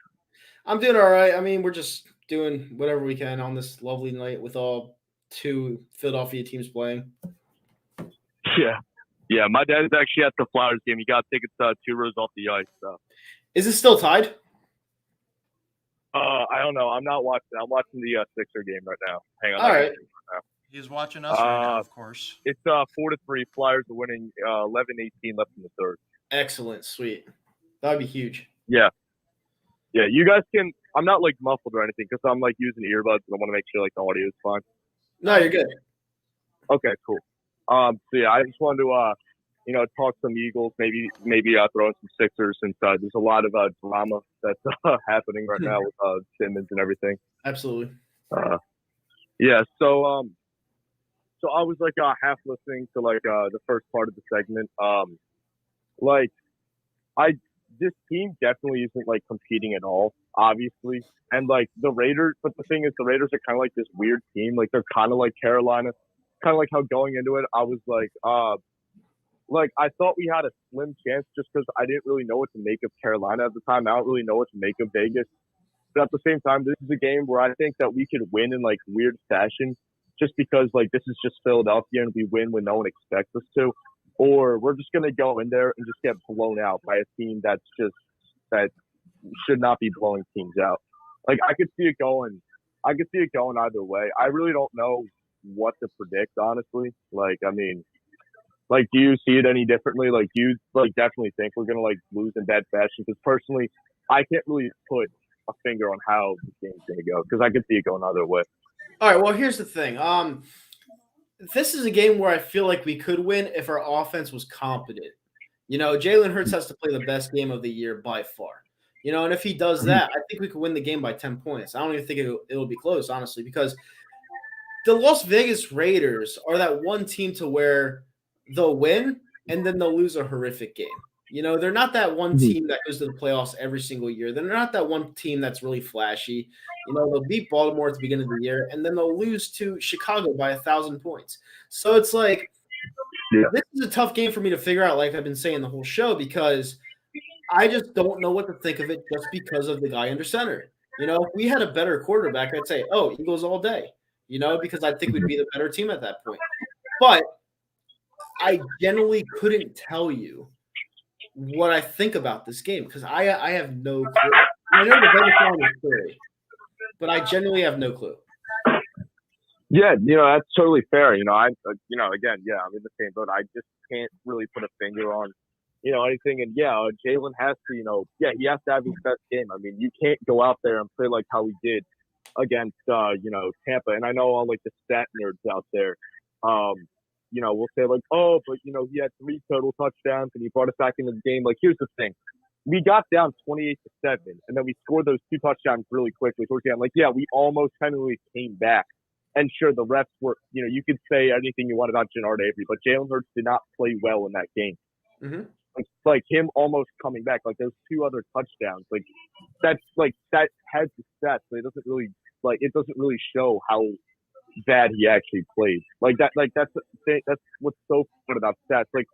I'm doing all right. I mean, we're just doing whatever we can on this lovely night with all 2 Philadelphia teams playing. Yeah. My dad's actually at the Flyers game. He got tickets 2 rows off the ice. So. Is it still tied? I don't know. I'm not watching. I'm watching the Sixer game right now. Hang on. All right. He's watching us right now, of course. It's 4-3. Flyers are winning. 11-18 left in the third. Excellent. Sweet. That would be huge. Yeah. Yeah. You guys can. I'm not like muffled or anything because I'm like using earbuds and I want to make sure like the audio is fine. No, you're good. Okay. Cool. So yeah, I just wanted to talk some Eagles. Maybe throw in some Sixers since there's a lot of drama that's happening right now with Simmons and everything. Absolutely. Yeah. So I was like half listening to like the first part of the segment. This team definitely isn't like competing at all, obviously. And like the Raiders, but the thing is, the Raiders are kind of like this weird team. Like they're kind of like Carolina. Kind of like how going into it, I was like I thought we had a slim chance just because I didn't really know what to make of Carolina at the time. I don't really know what to make of Vegas. But at the same time, this is a game where I think that we could win in like weird fashion just because like this is just Philadelphia and we win when no one expects us to. Or we're just going to go in there and just get blown out by a team that should not be blowing teams out. Like I could see it going either way. I really don't know what to predict, honestly. Like, I mean, like, do you see it any differently? Like, do you like definitely think we're gonna like lose in bad fashion? Because personally, I can't really put a finger on how the game's gonna go because I could see it going either way. All right. Well, here's the thing. This is a game where I feel like we could win if our offense was competent. Jalen Hurts has to play the best game of the year by far. And if he does that, I think we could win the game by 10 points. I don't even think it'll be close, honestly, because the Las Vegas Raiders are that one team to where they'll win and then they'll lose a horrific game. They're not that one team that goes to the playoffs every single year. They're not that one team that's really flashy. They'll beat Baltimore at the beginning of the year, and then they'll lose to Chicago by 1,000 points. So it's like, This is a tough game for me to figure out, like I've been saying the whole show, because I just don't know what to think of it just because of the guy under center. If we had a better quarterback, I'd say, oh, Eagles all day, because I think we'd be the better team at that point. But I generally couldn't tell you what I think about this game because I have no clue. I know the Vegas line is scary, but I genuinely have no clue. Yeah, that's totally fair. Again, yeah, I'm in the same boat. I just can't really put a finger on, anything. And yeah, Jalen has to, he has to have his best game. I mean, you can't go out there and play like how we did against, Tampa. And I know all like the stat nerds out there, we'll say like, oh, but he had 3 total touchdowns and he brought us back into the game. Like, here's the thing. We got down 28-7 and then we scored those 2 touchdowns really quickly towards the end. Like, yeah, we almost technically came back. And sure, the refs were, you could say anything you want about Jannard Avery, but Jalen Hurts did not play well in that game. Mm-hmm. Like him almost coming back, like those 2 other touchdowns, like that has the stats, but it doesn't really show how bad he actually played. That's what's so fun about stats. Like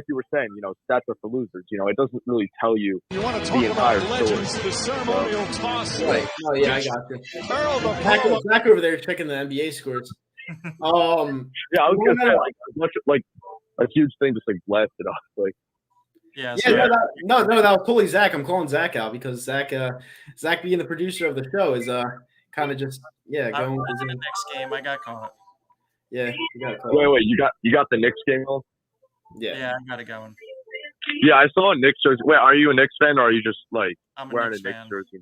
you were saying, stats are for losers. It doesn't really tell you want to talk the entire about legends, story. the ceremonial toss. Right. Oh yeah, I got you. Earl the Back over there checking the NBA scores. Yeah, I was gonna say a huge thing just like blasted off. Like, Yeah. No, that was totally Zach. I'm calling Zach out because Zach being the producer of the show is kind of just I'm going. going to the next game. I got caught. Yeah, you got it. wait, you got the Knicks game on? Yeah, I got it going. Yeah, I saw a Knicks jersey. Wait, are you a Knicks fan or are you just like I'm a wearing Knicks a Knicks fan. jersey?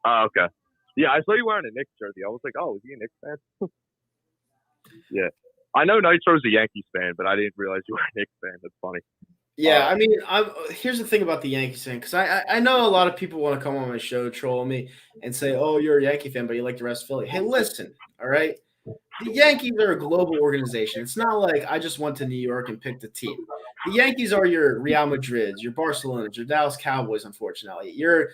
Oh, okay. Yeah, I saw you wearing a Knicks jersey. I was like, oh, is he a Knicks fan? Yeah. I know Nitro's a Yankees fan, but I didn't realize you were a Knicks fan. That's funny. Yeah, I mean, here's the thing about the Yankees fan, because I know a lot of people want to come on my show, troll me, and say, oh, you're a Yankee fan, but you like the rest of Philly. Hey, listen, all right? The Yankees are a global organization. It's not like I just went to New York and picked a team. The Yankees are your Real Madrids, your Barcelonas, your Dallas Cowboys, unfortunately. Your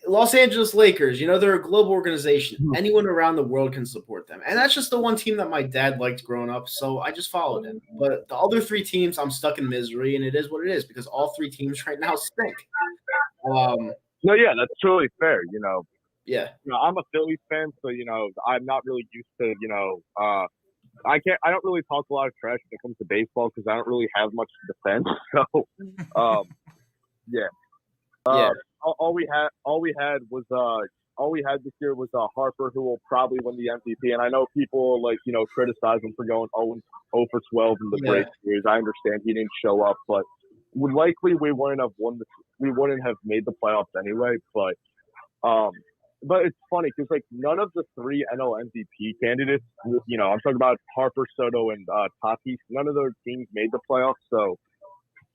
Los Angeles Lakers, they're a global organization. Anyone around the world can support them. And that's just the one team that my dad liked growing up, so I just followed him. But the other 3 teams, I'm stuck in misery, and it is what it is because all 3 teams right now stink. No, yeah, that's totally fair. Yeah. I'm a Phillies fan, so I'm not really used to I don't really talk a lot of trash when it comes to baseball because I don't really have much to defend. So, yeah. Yeah. All we had this year was Harper, who will probably win the MVP. And I know people criticize him for going 0 for 12 in the Yeah. break series. I understand he didn't show up, but likely we wouldn't have made the playoffs anyway. But it's funny because none of the 3 NL MVP candidates, I'm talking about Harper, Soto, and Tatis. None of their teams made the playoffs, so.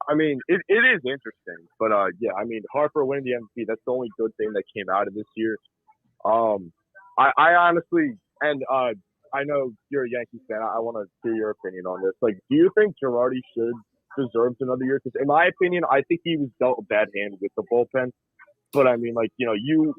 I mean, it is interesting, but yeah, I mean, Harper winning the MVP, that's the only good thing that came out of this year. I honestly, and I know you're a Yankees fan, I want to hear your opinion on this. Do you think Girardi deserves another year? Because in my opinion, I think he was dealt a bad hand with the bullpen. But I mean, you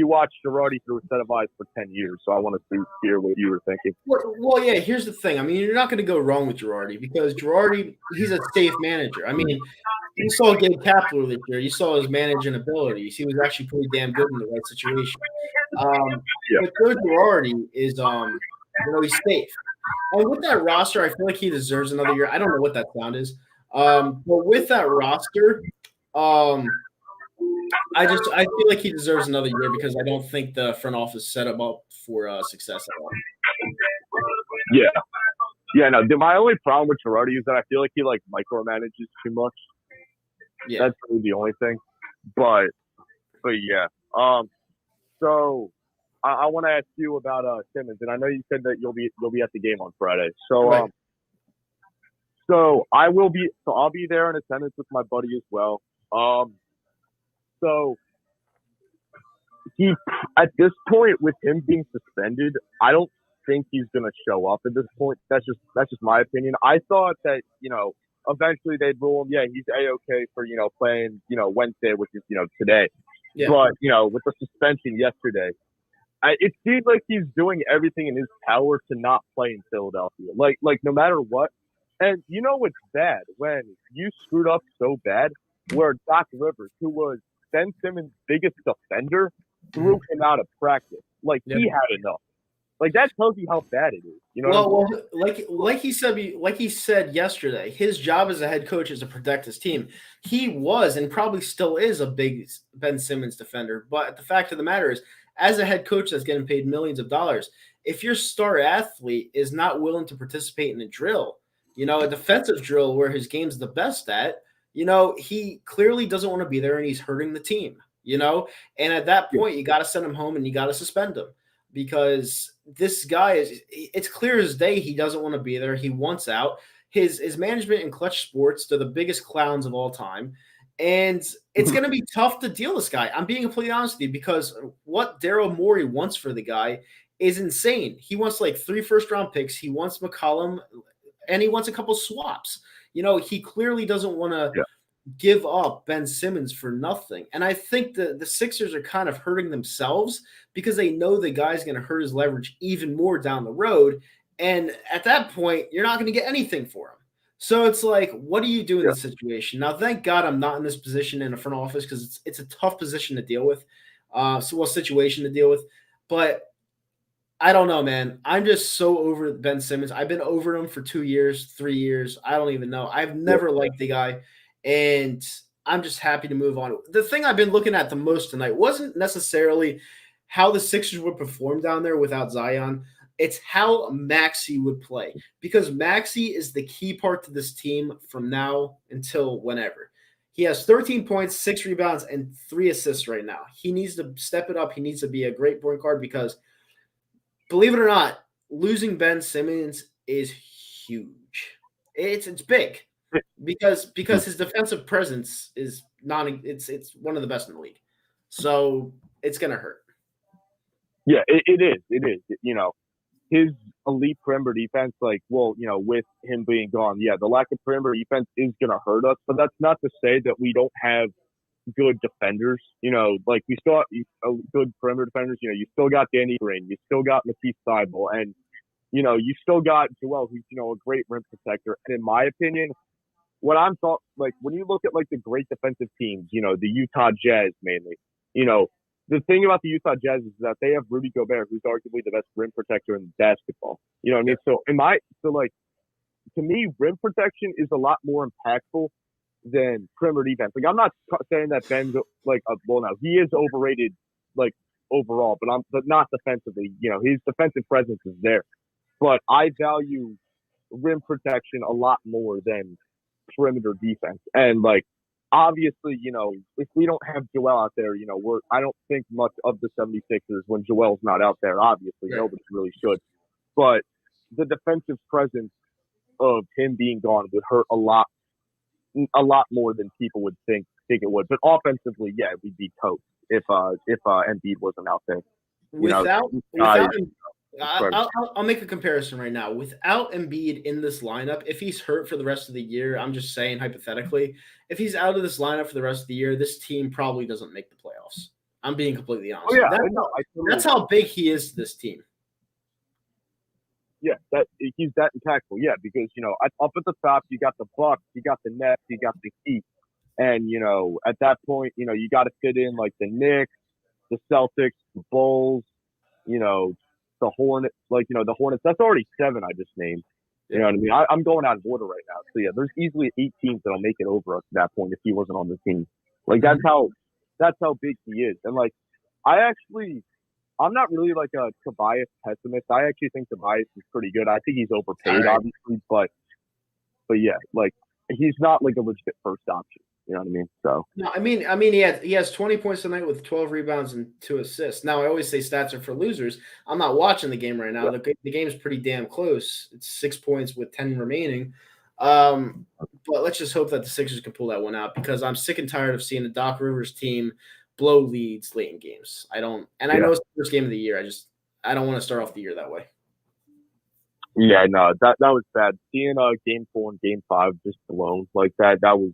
watched Girardi through a set of eyes for 10 years, so I want to hear what you were thinking. Well, yeah. Here's the thing. I mean, you're not going to go wrong with Girardi because Girardi, he's a safe manager. I mean, you saw Gabe Kapler this year. You saw his managing abilities. He was actually pretty damn good in the right situation. But Joe Girardi is, he's safe. And with that roster, I feel like he deserves another year. I don't know what that sound is, but with that roster, I feel like he deserves another year because I don't think the front office set him up for success at all. Yeah. No. My only problem with Girardi is that I feel like he micromanages too much. Yeah, that's really the only thing. But yeah. So I want to ask you about Simmons, and I know you said that you'll be at the game on Friday. So right. So I'll be there in attendance with my buddy as well. So he, at this point, with him being suspended, I don't think he's going to show up at this point. That's just my opinion. I thought that, eventually they'd rule him, yeah, he's A-okay for, playing, Wednesday, which is, today. Yeah. But, with the suspension yesterday, it seems like he's doing everything in his power to not play in Philadelphia. No matter what. And what's bad? When you screwed up so bad, where Doc Rivers, who was Ben Simmons' biggest defender, threw him out of practice. He had enough. That tells you how bad it is. Well, like he said yesterday, his job as a head coach is to protect his team. He was and probably still is a big Ben Simmons defender. But the fact of the matter is, as a head coach that's getting paid millions of dollars, if your star athlete is not willing to participate in a drill, a defensive drill where his game's the best at, he clearly doesn't want to be there and he's hurting the team, and at that point, you got to send him home and you got to suspend him because this guy it's clear as day. He doesn't want to be there. He wants out. His management in Clutch Sports, they're the biggest clowns of all time. And it's going to be tough to deal with this guy. I'm being completely honest with you because what Daryl Morey wants for the guy is insane. He wants 3 first-round picks. He wants McCollum, and he wants a couple swaps. He clearly doesn't want to give up Ben Simmons for nothing. And I think the Sixers are kind of hurting themselves because they know the guy's going to hurt his leverage even more down the road. And at that point, you're not going to get anything for him. So it's what do you do in this situation? Now, thank God I'm not in this position in the front office because it's a tough position to deal with, situation to deal with. But I don't know, man. I'm just so over Ben Simmons. I've been over him for 2 years, 3 years. I don't even know. I've never liked the guy, and I'm just happy to move on. The thing I've been looking at the most tonight wasn't necessarily how the Sixers would perform down there without Zion. It's how Maxey would play because Maxey is the key part to this team from now until whenever. He has 13 points, 6 rebounds, and 3 assists right now. He needs to step it up. He needs to be a great point guard because, believe it or not, losing Ben Simmons is huge. It's big because his defensive presence is it's one of the best in the league. So it's gonna hurt. Yeah, it is. It is. His elite perimeter defense, with him being gone, the lack of perimeter defense is going to hurt us. But that's not to say that we don't have good defenders. We still have good perimeter defenders. You still got Danny Green. You still got Matisse Thybulle. And, you still got Joel, who's, a great rim protector. And in my opinion, what I'm thought, when you look at, the great defensive teams, the Utah Jazz mainly, the thing about the Utah Jazz is that they have Rudy Gobert, who's arguably the best rim protector in basketball. You know what I mean? To me, rim protection is a lot more impactful than perimeter defense. Like, I'm not saying that Ben's he is overrated, like, overall, but not defensively. You know, his defensive presence is there. But I value rim protection a lot more than perimeter defense. And, like, obviously, you know, if we don't have Joel out there, you know, I don't think much of the 76ers when Joel's not out there. Obviously, nobody really should. But the defensive presence of him being gone would hurt a lot more than people would think it would. But offensively, yeah, we'd be toast if Embiid wasn't out there. I'll make a comparison right now. Without Embiid in this lineup, if he's hurt for the rest of the year, I'm just saying hypothetically, if he's out of this lineup for the rest of the year, this team probably doesn't make the playoffs. I'm being completely honest. Oh, yeah, that's how big he is to this team. Yeah, he's that impactful. Yeah, because, you know, up at the top, you got the Bucks, you got the Nets, you got the Heat. And, you know, at that point, you know, you got to fit in like the Knicks, the Celtics, the Bulls, you know, the Hornets. Like, you know, the Hornets, that's already 7 I just named. You know what I mean? I'm going out of order right now. So, yeah, there's easily 8 teams that'll make it over us at that point if he wasn't on the team. Like, that's how big he is. And, like, I'm not really like a Tobias pessimist. I actually think Tobias is pretty good. I think he's overpaid, obviously, but yeah, like, he's not like a legit first option. You know what I mean? So no, I mean, he has 20 points tonight with 12 rebounds and 2 assists. Now, I always say stats are for losers. I'm not watching the game right now. Yeah. The game's pretty damn close. It's 6 points with 10 remaining. But let's just hope that the Sixers can pull that one out, because I'm sick and tired of seeing the Doc Rivers team blow leads late in games. I know it's the first game of the year. I don't want to start off the year that way. Yeah, no, that was bad. Seeing game 4 and game 5 just blown like that was.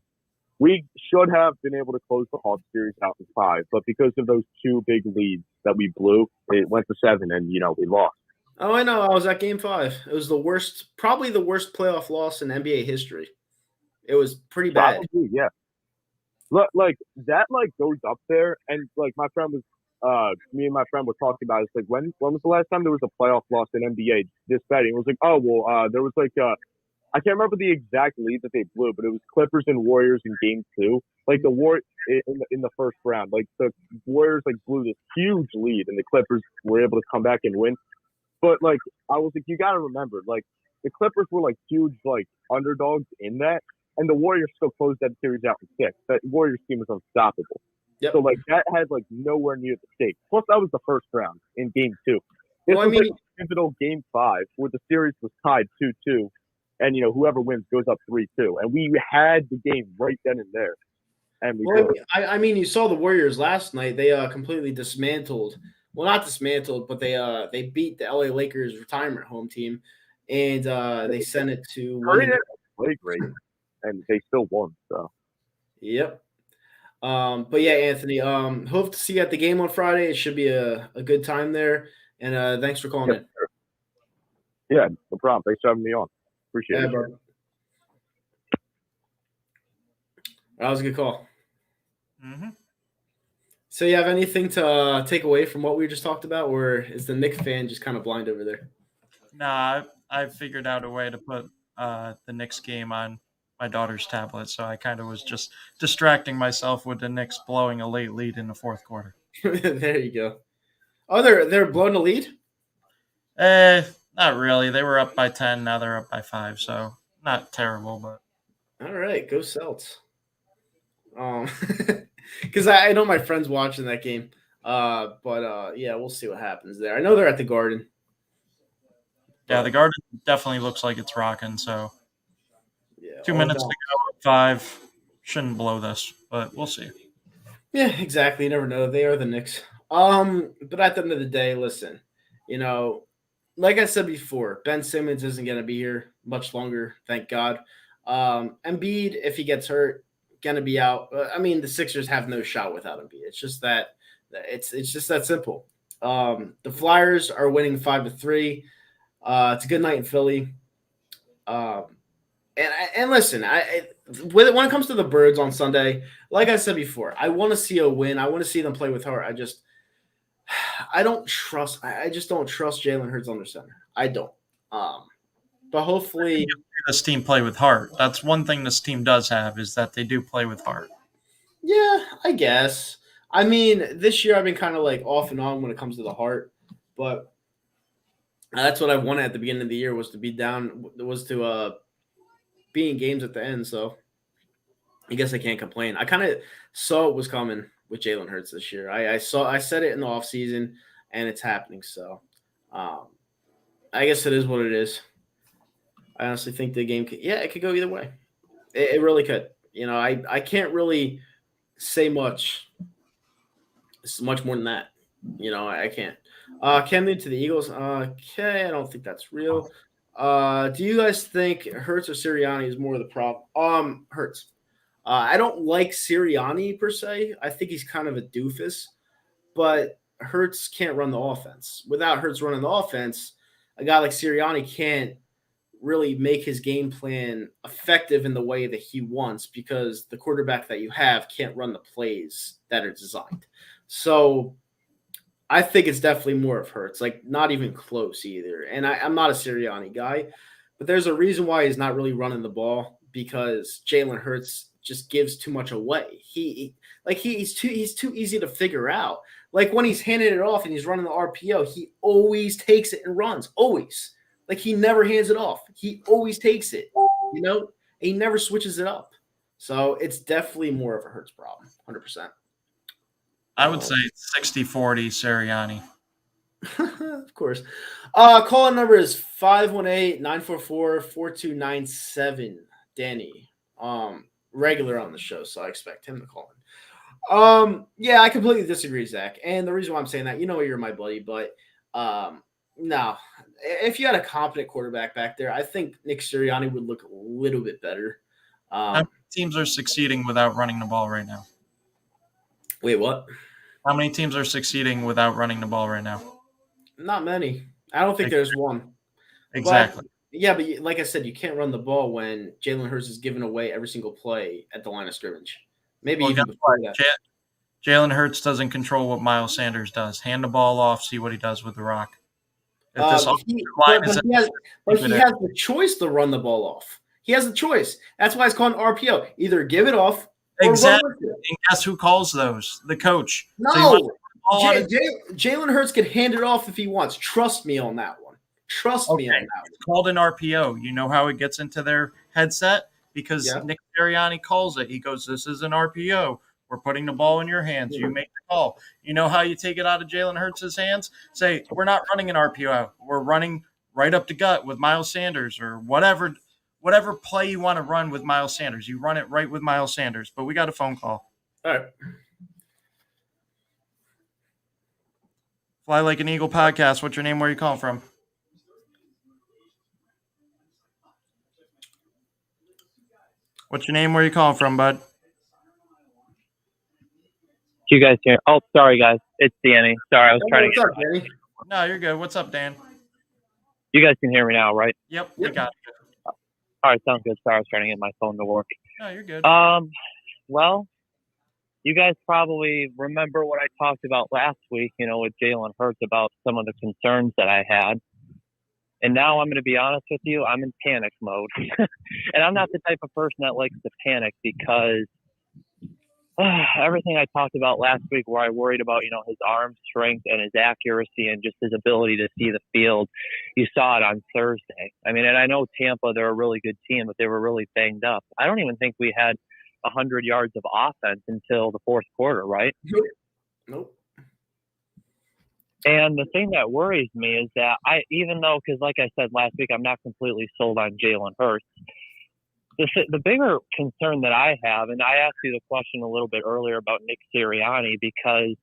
We should have been able to close the Hawks series out in 5, but because of those 2 big leads that we blew, it went to 7, and, you know, we lost. Oh, I know. I was at game 5. It was probably the worst playoff loss in NBA history. It was pretty bad. Probably, yeah. Like, that, like, goes up there, and, like, me and my friend were talking about it. It's like, when was the last time there was a playoff loss in NBA this bad? It was like, there was, like, I can't remember the exact lead that they blew, but it was Clippers and Warriors in game 2. Like, the in the first round, like, the Warriors, like, blew this huge lead, and the Clippers were able to come back and win. But, like, I was like, you got to remember, like, the Clippers were, like, huge, like, underdogs in that, and the Warriors still closed that series out in 6. That Warriors team was unstoppable. Yep. So, like, that had, like, nowhere near the stakes. Plus, that was the first round in game 2. This was like a pivotal game 5 where the series was tied 2-2. And, you know, whoever wins goes up 3-2. And we had the game right then and there. And you saw the Warriors last night. They completely dismantled. Well, not dismantled, but they beat the LA Lakers retirement home team. And they sent it to great. And they still won. So, yep. But, yeah, Anthony, hope to see you at the game on Friday. It should be a good time there. And thanks for calling in. Sure. Yeah, no problem. Thanks for having me on. Appreciate it. Bro. That was a good call. Mm-hmm. So you have anything to take away from what we just talked about, or is the Knicks fan just kind of blind over there? Nah, I figured out a way to put the Knicks game on my daughter's tablet, so I kind of was just distracting myself with the Knicks blowing a late lead in the 4th quarter. There you go. Oh, they're blowing a lead? Not really. They were up by 10. Now they're up by 5. So not terrible, but all right. Go Celts. Because I know my friend's watching that game. But yeah, we'll see what happens there. I know they're at the Garden. Yeah, the Garden definitely looks like it's rocking. So yeah, 2 minutes to go. 5 shouldn't blow this, but we'll see. Yeah, exactly. You never know. They are the Knicks. But at the end of the day, listen, you know. Like I said before, Ben Simmons isn't going to be here much longer, thank God. Embiid, if he gets hurt, going to be out. I mean, the Sixers have no shot without Embiid. It's just that simple. The Flyers are winning 5-3. It's a good night in Philly. And listen, when it comes to the Birds on Sunday, like I said before, I want to see a win. I want to see them play with heart. I don't trust. I just don't trust Jalen Hurts under center. I don't. But hopefully, This team play with heart. That's one thing this team does have is that they do play with heart. yeah, I guess. I mean, this year I've been kind of like off and on when it comes to the heart, but that's what I wanted at the beginning of the year was to be down, was to be in games at the end. So I guess I can't complain. I kind of saw it was coming with Jalen Hurts this year. I said it in the offseason, and it's happening. So I guess it is what it is. I honestly think the game it could go either way. It really could. I can't really say much. It's much more than that. I can't. Cam Newton to the Eagles. Okay, I don't think that's real. Do you guys think Hurts or Sirianni is more of the problem? Hurts. I don't like Sirianni per se. I think he's kind of a doofus, but Hurts can't run the offense. Without Hurts running the offense, a guy like Sirianni can't really make his game plan effective in the way that he wants because the quarterback that you have can't run the plays that are designed. So I think it's definitely more of Hurts, like not even close either. And I'm not a Sirianni guy, but there's a reason why he's not really running the ball because Jalen Hurts just gives too much away. He's too easy to figure out. Like when he's handing it off and he's running the RPO, he always takes it and runs. Always. Like he never hands it off. He always takes it, and he never switches it up. So it's definitely more of a Hurts problem, 100%. I would say 60-40 Sirianni. Of course. Call-in number is 518-944-4297. Danny, regular on the show, so I expect him to call in. Yeah, I completely disagree, Zach. And the reason why I'm saying that, you're my buddy, but no. If you had a competent quarterback back there, I think Nick Sirianni would look a little bit better. How many teams are succeeding without running the ball right now? Wait, what? How many teams are succeeding without running the ball right now? Not many. I don't think there's one. Exactly. But like I said, you can't run the ball when Jalen Hurts is giving away every single play at the line of scrimmage. Maybe even before that. Jalen Hurts doesn't control what Miles Sanders does. Hand the ball off, see what he does with the rock. He has the choice to run the ball off. He has the choice. That's why it's called an RPO. Either give it off or exactly. run with it. And guess who calls those? The coach. No. So Jalen Hurts can hand it off if he wants. Trust me on that one. Trust me on that one. It's called an RPO. You know how it gets into their headset? Because Nick Sirianni calls it. He goes, this is an RPO. We're putting the ball in your hands. You make the call. You know how you take it out of Jalen Hurts' hands? Say, we're not running an RPO. We're running right up the gut with Miles Sanders or whatever play you want to run with Miles Sanders. You run it right with Miles Sanders. But we got a phone call. All right. Fly Like an Eagle podcast. What's your name? Where are you calling from? What's your name? Where are you calling from, bud? You guys hear? Oh, sorry, guys. It's Danny. Sorry, I was trying to get. Danny? No, you're good. What's up, Dan? You guys can hear me now, right? Yep, we got it. All right, sounds good. Sorry, I was trying to get my phone to work. No, you're good. Well, you guys probably remember what I talked about last week, with Jalen Hurts about some of the concerns that I had. And now I'm going to be honest with you, I'm in panic mode. And I'm not the type of person that likes to panic because everything I talked about last week where I worried about, his arm strength and his accuracy and just his ability to see the field, you saw it on Thursday. I mean, and I know Tampa, they're a really good team, but they were really banged up. I don't even think we had 100 yards of offense until the fourth quarter, right? Nope. And the thing that worries me is that because like I said last week, I'm not completely sold on Jalen Hurts. The bigger concern that I have, and I asked you the question a little bit earlier about Nick Sirianni, because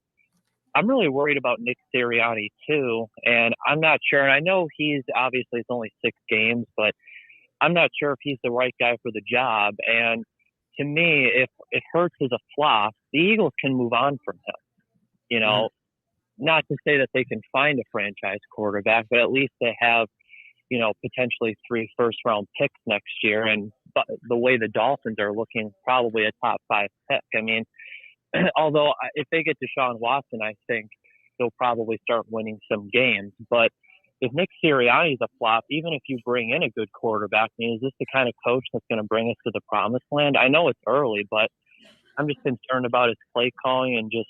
I'm really worried about Nick Sirianni too. And I'm not sure, and I know it's only 6 games, but I'm not sure if he's the right guy for the job. And to me, if Hurts is a flop, the Eagles can move on from him. Not to say that they can find a franchise quarterback, but at least they have, potentially 3 first-round picks next year. And the way the Dolphins are looking, probably a top 5 pick. I mean, although if they get Deshaun Watson, I think they'll probably start winning some games. But if Nick Sirianni's a flop, even if you bring in a good quarterback, I mean, is this the kind of coach that's going to bring us to the promised land? I know it's early, but I'm just concerned about his play calling and just,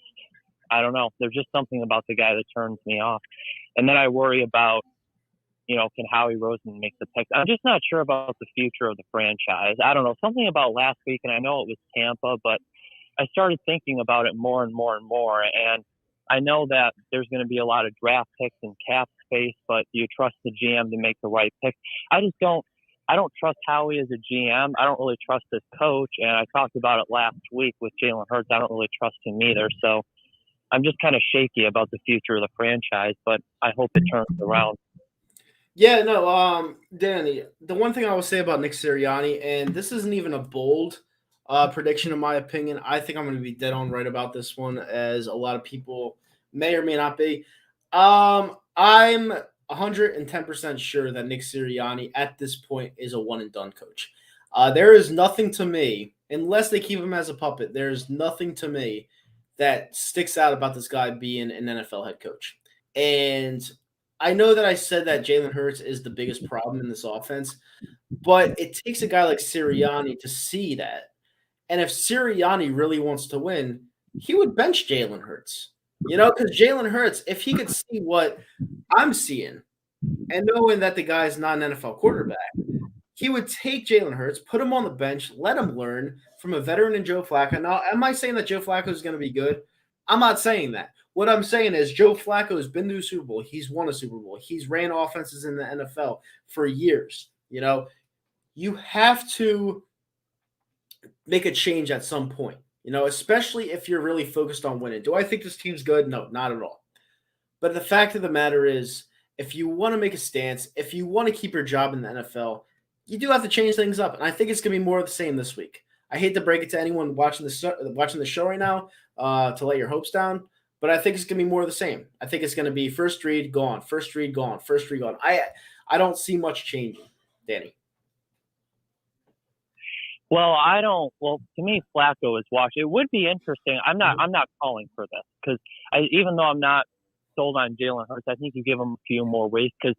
I don't know. There's just something about the guy that turns me off. And then I worry about, can Howie Roseman make the pick? I'm just not sure about the future of the franchise. I don't know. Something about last week, and I know it was Tampa, but I started thinking about it more and more and more. And I know that there's going to be a lot of draft picks and cap space, but do you trust the GM to make the right pick? I don't trust Howie as a GM. I don't really trust his coach. And I talked about it last week with Jalen Hurts. I don't really trust him either. So I'm just kind of shaky about the future of the franchise, but I hope it turns around. Yeah, no, Danny, the one thing I will say about Nick Sirianni, and this isn't even a bold prediction in my opinion. I think I'm going to be dead on right about this one, as a lot of people may or may not be. I'm 110% sure that Nick Sirianni at this point is a one and done coach. There is nothing to me, unless they keep him as a puppet, there's nothing to me that sticks out about this guy being an NFL head coach. And I know that I said that Jalen Hurts is the biggest problem in this offense, but it takes a guy like Sirianni to see that. And if Sirianni really wants to win, he would bench Jalen Hurts. Because Jalen Hurts, if he could see what I'm seeing and knowing that the guy's not an NFL quarterback, he would take Jalen Hurts, put him on the bench, let him learn from a veteran in Joe Flacco. Now, am I saying that Joe Flacco is going to be good? I'm not saying that. What I'm saying is Joe Flacco has been to a Super Bowl. He's won a Super Bowl. He's ran offenses in the NFL for years. You have to make a change at some point, especially if you're really focused on winning. Do I think this team's good? No, not at all. But the fact of the matter is, if you want to make a stance, if you want to keep your job in the NFL, you do have to change things up. And I think it's going to be more of the same this week. I hate to break it to anyone watching the show right now to let your hopes down, but I think it's going to be more of the same. I think it's going to be first read, gone, first read, gone, first read, gone. I don't see much changing, Danny. Well, to me, Flacco is washed. It would be interesting. I'm not calling for this because even though I'm not sold on Jalen Hurts, I think you give him a few more weeks because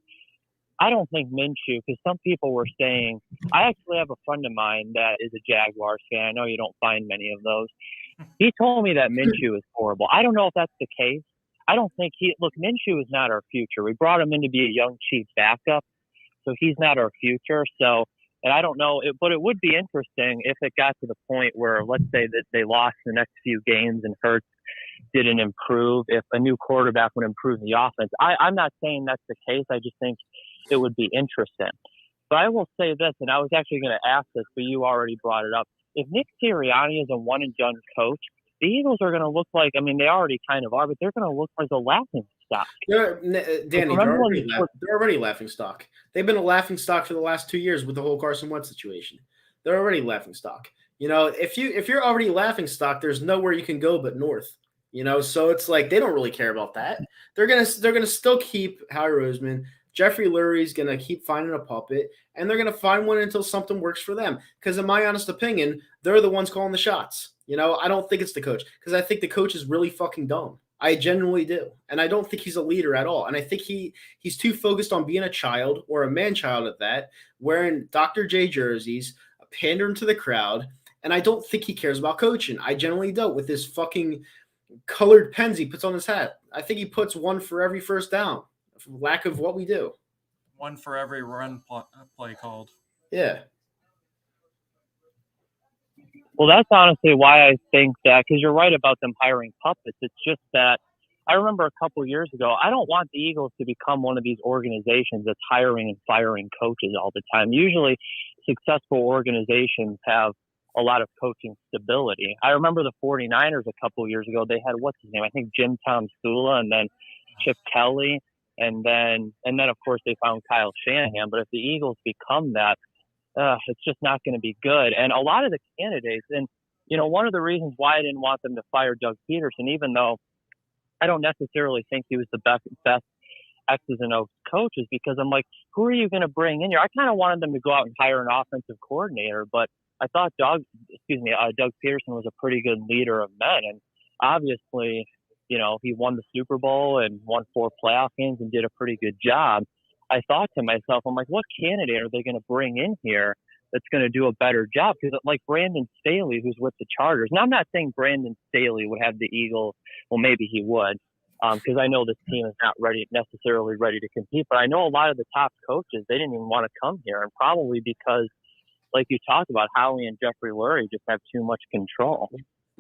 I don't think Minshew, because some people were saying, I actually have a friend of mine that is a Jaguars fan. I know you don't find many of those. He told me that Minshew is horrible. I don't know if that's the case. I don't think Minshew is not our future. We brought him in to be a young, cheap backup, so he's not our future. So, and I don't know, but it would be interesting if it got to the point where, let's say that they lost the next few games and Hurts didn't improve, if a new quarterback would improve the offense. I'm not saying that's the case. I just think it would be interesting. But I will say this, and I was actually going to ask this, but you already brought it up. If Nick Sirianni is a one-and-done coach, the Eagles are going to look like, they already kind of are, but they're going to look like a laughing stock. Danny, they're already laughing stock. They've been a laughing stock for the last 2 years with the whole Carson Wentz situation. They're already laughing stock. If you're already laughing stock, there's nowhere you can go but north. So it's like they don't really care about that. They're gonna still keep Howie Roseman. Jeffrey Lurie's going to keep finding a puppet, and they're going to find one until something works for them. Because in my honest opinion, they're the ones calling the shots. I don't think it's the coach, because I think the coach is really fucking dumb. I genuinely do. And I don't think he's a leader at all. And I think he's too focused on being a child, or a man-child at that, wearing Dr. J jerseys, pandering to the crowd, and I don't think he cares about coaching. I generally don't, with this fucking colored pens he puts on his hat. I think he puts one for every first down. Lack of what we do. One for every run play called. Yeah. Well, that's honestly why I think that, because you're right about them hiring puppets. It's just that I remember a couple of years ago, I don't want the Eagles to become one of these organizations that's hiring and firing coaches all the time. Usually successful organizations have a lot of coaching stability. I remember the 49ers a couple of years ago, they had, what's his name? I think Jim Tomsula, and then Chip Kelly. And then, of course, they found Kyle Shanahan. But if the Eagles become that, it's just not going to be good. And a lot of the candidates, and, one of the reasons why I didn't want them to fire Doug Peterson, even though I don't necessarily think he was the best X's and O's coach, is because I'm like, who are you going to bring in here? I kind of wanted them to go out and hire an offensive coordinator, but I thought Doug Peterson was a pretty good leader of men. And obviously, he won the Super Bowl and won 4 playoff games and did a pretty good job. I thought to myself, I'm like, what candidate are they going to bring in here that's going to do a better job? Because like Brandon Staley, who's with the Chargers. Now, I'm not saying Brandon Staley would have the Eagles. Well, maybe he would, because I know this team is not necessarily ready to compete. But I know a lot of the top coaches, they didn't even want to come here, and probably because, like you talked about, Howie and Jeffrey Lurie just have too much control.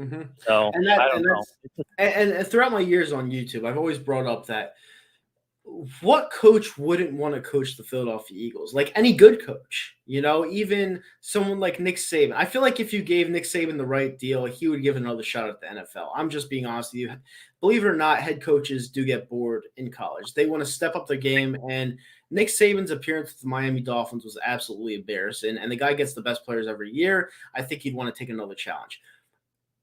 Mm-hmm. So and I don't know. And throughout my years on YouTube, I've always brought up that what coach wouldn't want to coach the Philadelphia Eagles? Like any good coach, even someone like Nick Saban. I feel like if you gave Nick Saban the right deal, he would give another shot at the NFL. I'm just being honest with you. Believe it or not, head coaches do get bored in college. They want to step up their game, and Nick Saban's appearance with the Miami Dolphins was absolutely embarrassing, and the guy gets the best players every year. I think he'd want to take another challenge.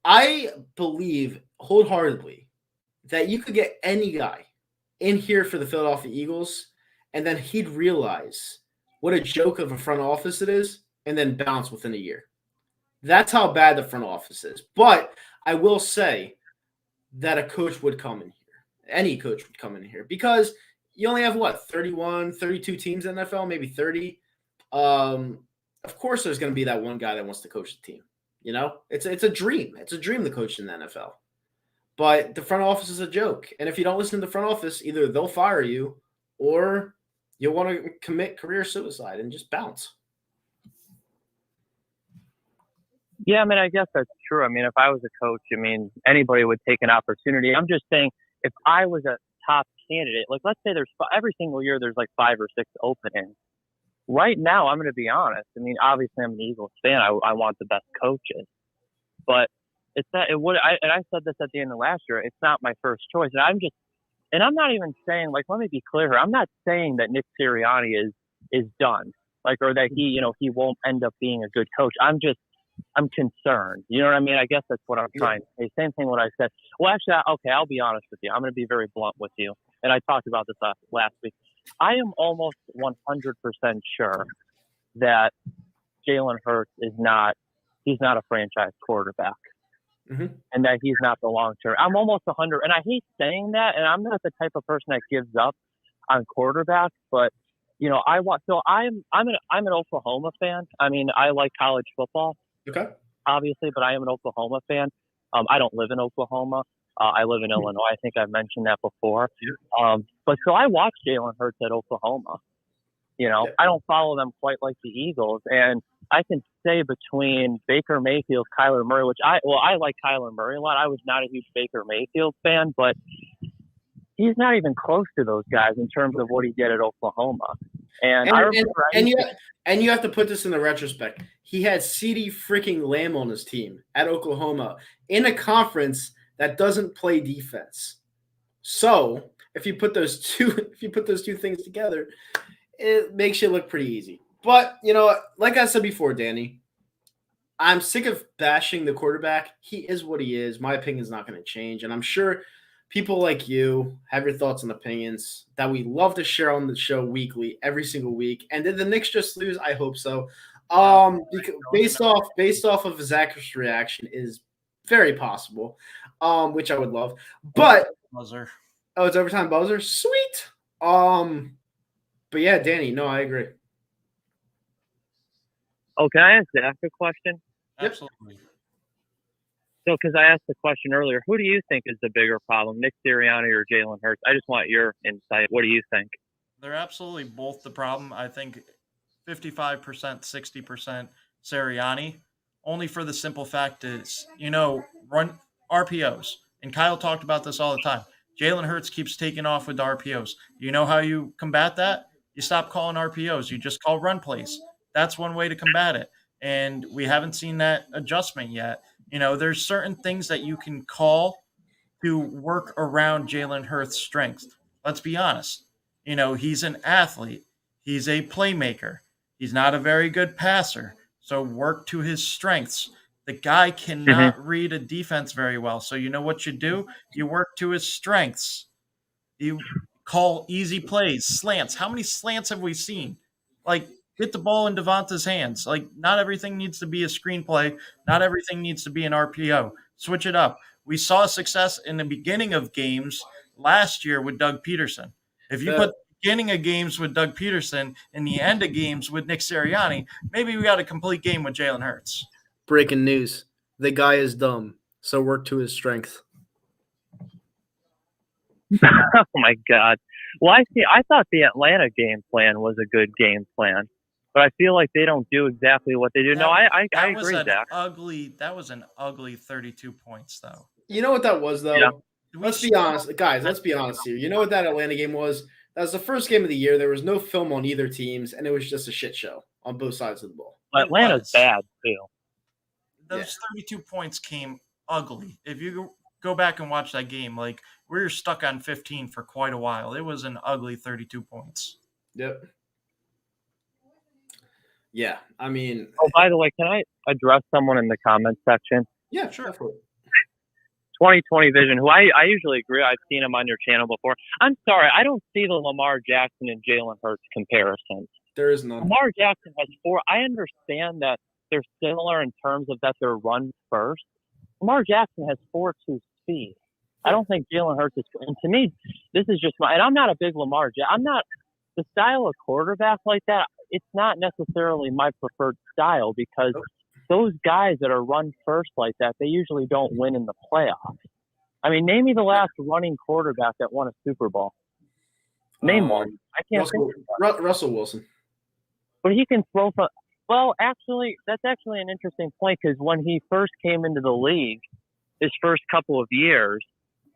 I believe wholeheartedly that you could get any guy in here for the Philadelphia Eagles, and then he'd realize what a joke of a front office it is, and then bounce within a year. That's how bad the front office is. But I will say that a coach would come in here. Any coach would come in here because you only have, 31, 32 teams in the NFL, maybe 30. Of course there's going to be that one guy that wants to coach the team. It's a dream. It's a dream to coach in the NFL. But the front office is a joke. And if you don't listen to the front office, either they'll fire you or you'll want to commit career suicide and just bounce. Yeah, I mean, I guess that's true. I mean, if I was a coach, anybody would take an opportunity. I'm just saying, if I was a top candidate, like let's say every single year there's like 5 or 6 openings. Right now, I'm going to be honest. Obviously, I'm an Eagles fan. I want the best coaches, but it's not. It would. I said this at the end of last year. It's not my first choice, and I'm not even saying, like, let me be clear here. I'm not saying that Nick Sirianni is done, like, or that he won't end up being a good coach. I'm concerned. You know what I mean? I guess that's what I'm trying to say. Same thing what I said. Well, actually, okay, I'll be honest with you. I'm going to be very blunt with you, and I talked about this last week. I am almost 100% sure that Jalen Hurts he's not a franchise quarterback. Mm-hmm. And that he's not the long term. I'm almost 100, and I hate saying that, and I'm not the type of person that gives up on quarterbacks, but I'm an Oklahoma fan. I like college football, okay, obviously, but I am an Oklahoma fan. I don't live in Oklahoma. I live in Illinois. I think I've mentioned that before. But so I watched Jalen Hurts at Oklahoma. I don't follow them quite like the Eagles, and I can say between Baker Mayfield, Kyler Murray, which I like Kyler Murray a lot. I was not a huge Baker Mayfield fan, but he's not even close to those guys in terms of what he did at Oklahoma. And you have to put this in the retrospect. He had CeeDee freaking Lamb on his team at Oklahoma in a conference that doesn't play defense. So if you put those two things together, it makes you look pretty easy. But like I said before, Danny, I'm sick of bashing the quarterback. He is what he is. My opinion is not going to change, and I'm sure people like you have your thoughts and opinions that we love to share on the show weekly, every single week. And did the Knicks just lose? I hope so. Based off of Zach's reaction is very possible, which I would love. But buzzer. Oh, it's overtime buzzer. Sweet. But yeah, Danny, no, I agree. Oh, can I ask Zach a question? Absolutely. So, because I asked the question earlier, who do you think is the bigger problem, Nick Sirianni or Jalen Hurts? I just want your insight. What do you think? They're absolutely both the problem. I think 55%, 60% Sirianni, only for the simple fact is, run RPOs. And Kyle talked about this all the time. Jalen Hurts keeps taking off with the RPOs. You know how you combat that? You stop calling RPOs. You just call run plays. That's one way to combat it. And we haven't seen that adjustment yet. There's certain things that you can call to work around Jalen Hurts' strengths. Let's be honest. He's an athlete. He's a playmaker. He's not a very good passer. So work to his strengths. The guy cannot read a defense very well. So you know what you do? You work to his strengths. You call easy plays, slants. How many slants have we seen? Like, get the ball in Devonta's hands. Like, not everything needs to be a screenplay. Not everything needs to be an RPO. Switch it up. We saw success in the beginning of games last year with Doug Peterson. If you put the beginning of games with Doug Peterson and the end of games with Nick Sirianni, maybe we got a complete game with Jalen Hurts. Breaking news. The guy is dumb, so work to his strength. Oh my God. Well, I thought the Atlanta game plan was a good game plan, but I feel like they don't do exactly what they do. No, I agree, Zach. That was an ugly 32 points, though. You know what that was, though? Yeah. Let's be honest. Guys, let's be honest here. You know what that Atlanta game was? That was the first game of the year. There was no film on either teams, and it was just a shit show on both sides of the ball. Atlanta's bad, too. Those 32 points came ugly. If you go back and watch that game, like, we were stuck on 15 for quite a while. It was an ugly 32 points. Yep. Yeah, I mean. Oh, by the way, can I address someone in the comments section? Yeah, sure. 2020 Vision, who I usually agree. I've seen him on your channel before. I'm sorry, I don't see the Lamar Jackson and Jalen Hurts comparisons. There is none. Lamar Jackson has 4. I understand that they're similar in terms of that they're run first. Lamar Jackson has 4.2 speed. I don't think Jalen Hurts is. And to me, this is just my. And I'm not a big Lamar. I'm not the style of quarterback like that. It's not necessarily my preferred style because those guys that are run first like that, they usually don't win in the playoffs. I mean, name me the last running quarterback that won a Super Bowl. Name one. I can't think of Russell Wilson. But he can throw from. Well, actually, that's actually an interesting point because when he first came into the league, his first couple of years,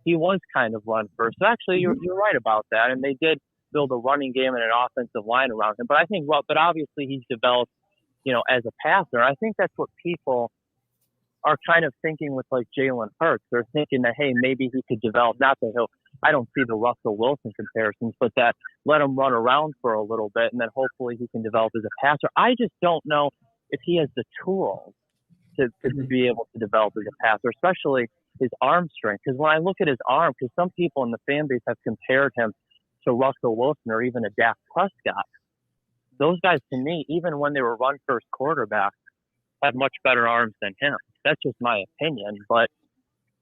he was kind of run first. So actually, you're right about that. And they did build a running game and an offensive line around him. But I think, but obviously he's developed, as a passer. I think that's what people are kind of thinking with like Jalen Hurts. They're thinking that, hey, maybe he could develop, not that I don't see the Russell Wilson comparisons, but that let him run around for a little bit and then hopefully he can develop as a passer. I just don't know if he has the tools to be able to develop as a passer, especially his arm strength. Because when I look at his arm, because some people in the fan base have compared him to Russell Wilson or even a Dak Prescott. Those guys, to me, even when they were run-first quarterbacks, have much better arms than him. That's just my opinion.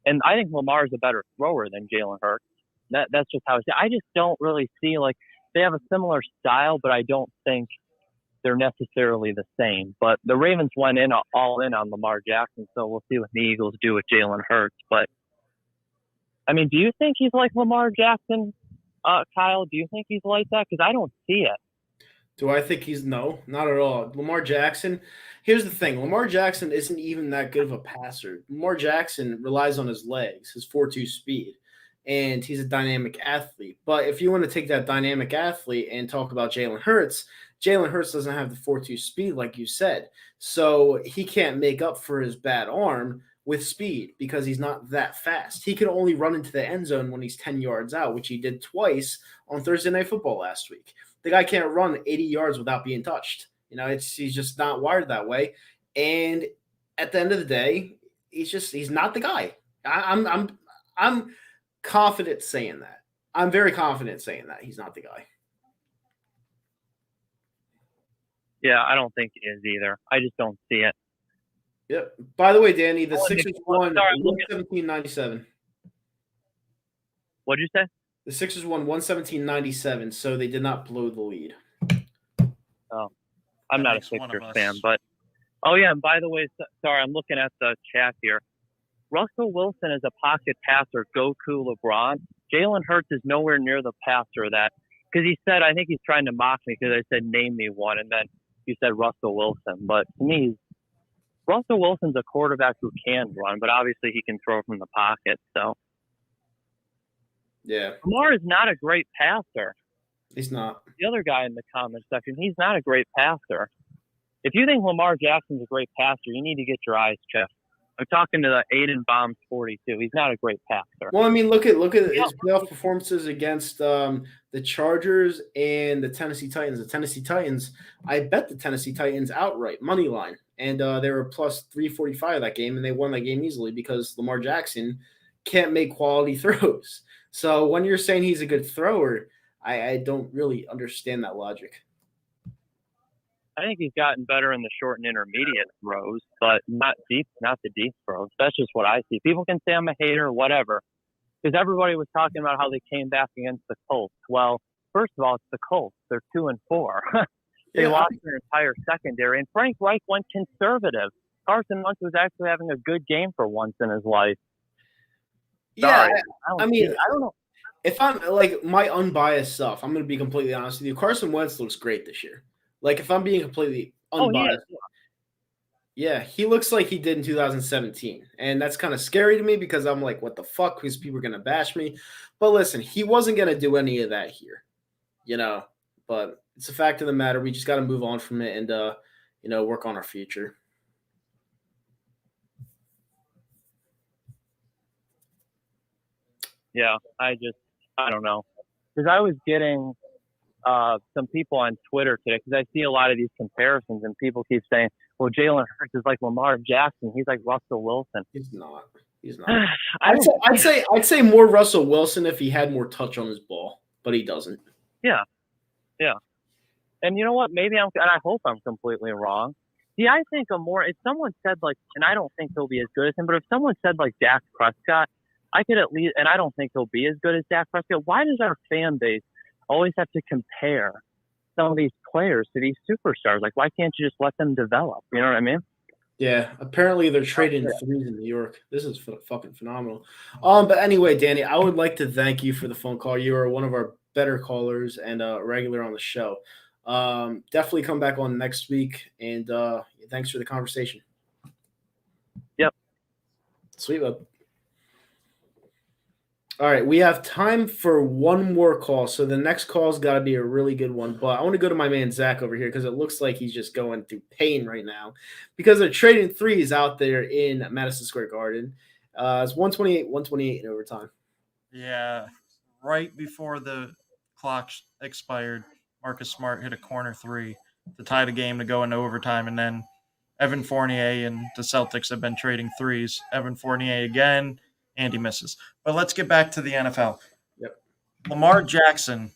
And I think Lamar's a better thrower than Jalen Hurts. That's just how I just don't really see, like, they have a similar style, but I don't think they're necessarily the same. But the Ravens went all in on Lamar Jackson, so we'll see what the Eagles do with Jalen Hurts. But, I mean, do you think he's like Lamar Jackson, Kyle? Do you think he's like that? Because I don't see it. Do I think he's – no, not at all. Lamar Jackson – here's the thing. Lamar Jackson isn't even that good of a passer. Lamar Jackson relies on his legs, his 4.2 speed, and he's a dynamic athlete. But if you want to take that dynamic athlete and talk about Jalen Hurts doesn't have the 4.2 speed like you said. So he can't make up for his bad arm with speed because he's not that fast. He can only run into the end zone when he's 10 yards out, which he did twice on Thursday Night Football last week. The guy can't run 80 yards without being touched. He's just not wired that way. And at the end of the day, he's not the guy. I'm confident saying that. I'm very confident saying that he's not the guy. Yeah, I don't think he is either. I just don't see it. Yep. By the way, Danny, the Sixers won 117-97. What'd you say? The Sixers won 117-97, so they did not blow the lead. Oh, I'm not a Sixers fan, but oh yeah. And by the way, sorry, I'm looking at the chat here. Russell Wilson is a pocket passer, Goku LeBron. Jalen Hurts is nowhere near the passer that because he said I think he's trying to mock me because I said name me one, and then you said Russell Wilson. But to me, Russell Wilson's a quarterback who can run, but obviously he can throw from the pocket. So. Yeah. Lamar is not a great passer. He's not. The other guy in the comment section, he's not a great passer. If you think Lamar Jackson's a great passer, you need to get your eyes checked. I'm talking to the Aiden Bombs 42. He's not a great passer. Well, I mean, look at his playoff performances against the Chargers and the Tennessee Titans. The Tennessee Titans, I bet the Tennessee Titans outright, money line. And they were plus 345 that game, and they won that game easily because Lamar Jackson can't make quality throws. So when you're saying he's a good thrower, I don't really understand that logic. I think he's gotten better in the short and intermediate throws, but not the deep throws. That's just what I see. People can say I'm a hater or whatever, because everybody was talking about how they came back against the Colts. Well, first of all, it's the Colts. They're 2-4. They Yeah, lost their entire secondary, and Frank Reich went conservative. Carson Wentz was actually having a good game for once in his life. yeah. Sorry. I mean, I don't know. if I'm like my unbiased stuff, I'm going to be completely honest with you. Carson Wentz looks great this year. Like if I'm being completely unbiased, yeah, he looks like he did in 2017, and that's kind of scary to me because I'm like, what the fuck? Because people are going to bash me. But listen, he wasn't going to do any of that here, you know. But it's a fact of the matter. We just got to move on from it and work on our future. Yeah, I don't know. Because I was getting some people on Twitter today, because I see a lot of these comparisons, and people keep saying, well, Jalen Hurts is like Lamar Jackson. He's like Russell Wilson. He's not. I'd say more Russell Wilson if he had more touch on his ball, but he doesn't. Yeah. And you know what? Maybe and I hope I'm completely wrong. See, I think if someone said like, and I don't think he'll be as good as him, but if someone said like Dak Prescott, I could at least, and I don't think he'll be as good as Dak Prescott. Why does our fan base always have to compare some of these players to these superstars? Like, why can't you just let them develop? You know what I mean? Yeah, apparently they're trading threes in New York. This is fucking phenomenal. But anyway, Danny, I would like to thank you for the phone call. You are one of our better callers and a regular on the show. Definitely come back on next week, and thanks for the conversation. Yep. Sweet, bud. All right, we have time for one more call. So the next call's got to be a really good one. But I want to go to my man Zach over here because it looks like he's just going through pain right now because they're trading threes out there in Madison Square Garden. It's 128 in overtime. Yeah, right before the clock expired, Marcus Smart hit a corner three to tie the game to go into overtime, and then Evan Fournier and the Celtics have been trading threes. Evan Fournier again, and he misses. But let's get back to the NFL. Yep. Lamar Jackson,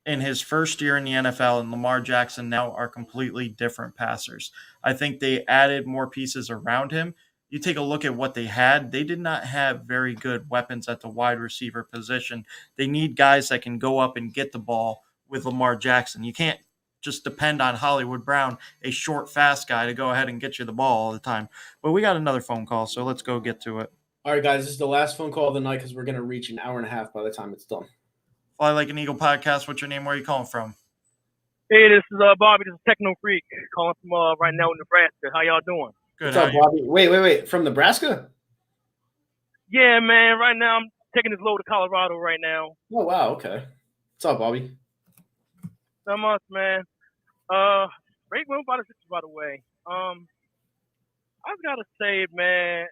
in his first year in the NFL, and Lamar Jackson now are completely different passers. I think they added more pieces around him. You take a look at what they had. They did not have very good weapons at the wide receiver position. They need guys that can go up and get the ball with Lamar Jackson. You can't just depend on Hollywood Brown, a short, fast guy, to go ahead and get you the ball all the time. But we got another phone call, so let's go get to it. All right, guys, this is the last phone call of the night because we're going to reach an hour and a half by the time it's done. Fly Like an Eagle podcast. What's your name? Where are you calling from? Hey, this is Bobby. This is Techno Freak calling from right now in Nebraska. How y'all doing? Good. What's up, Bobby? Wait. From Nebraska? Yeah, man. Right now I'm taking this load to Colorado right now. Oh, wow. Okay. What's up, Bobby? Not much, man. Great win by the Sixers, by the way. I've got to say, man,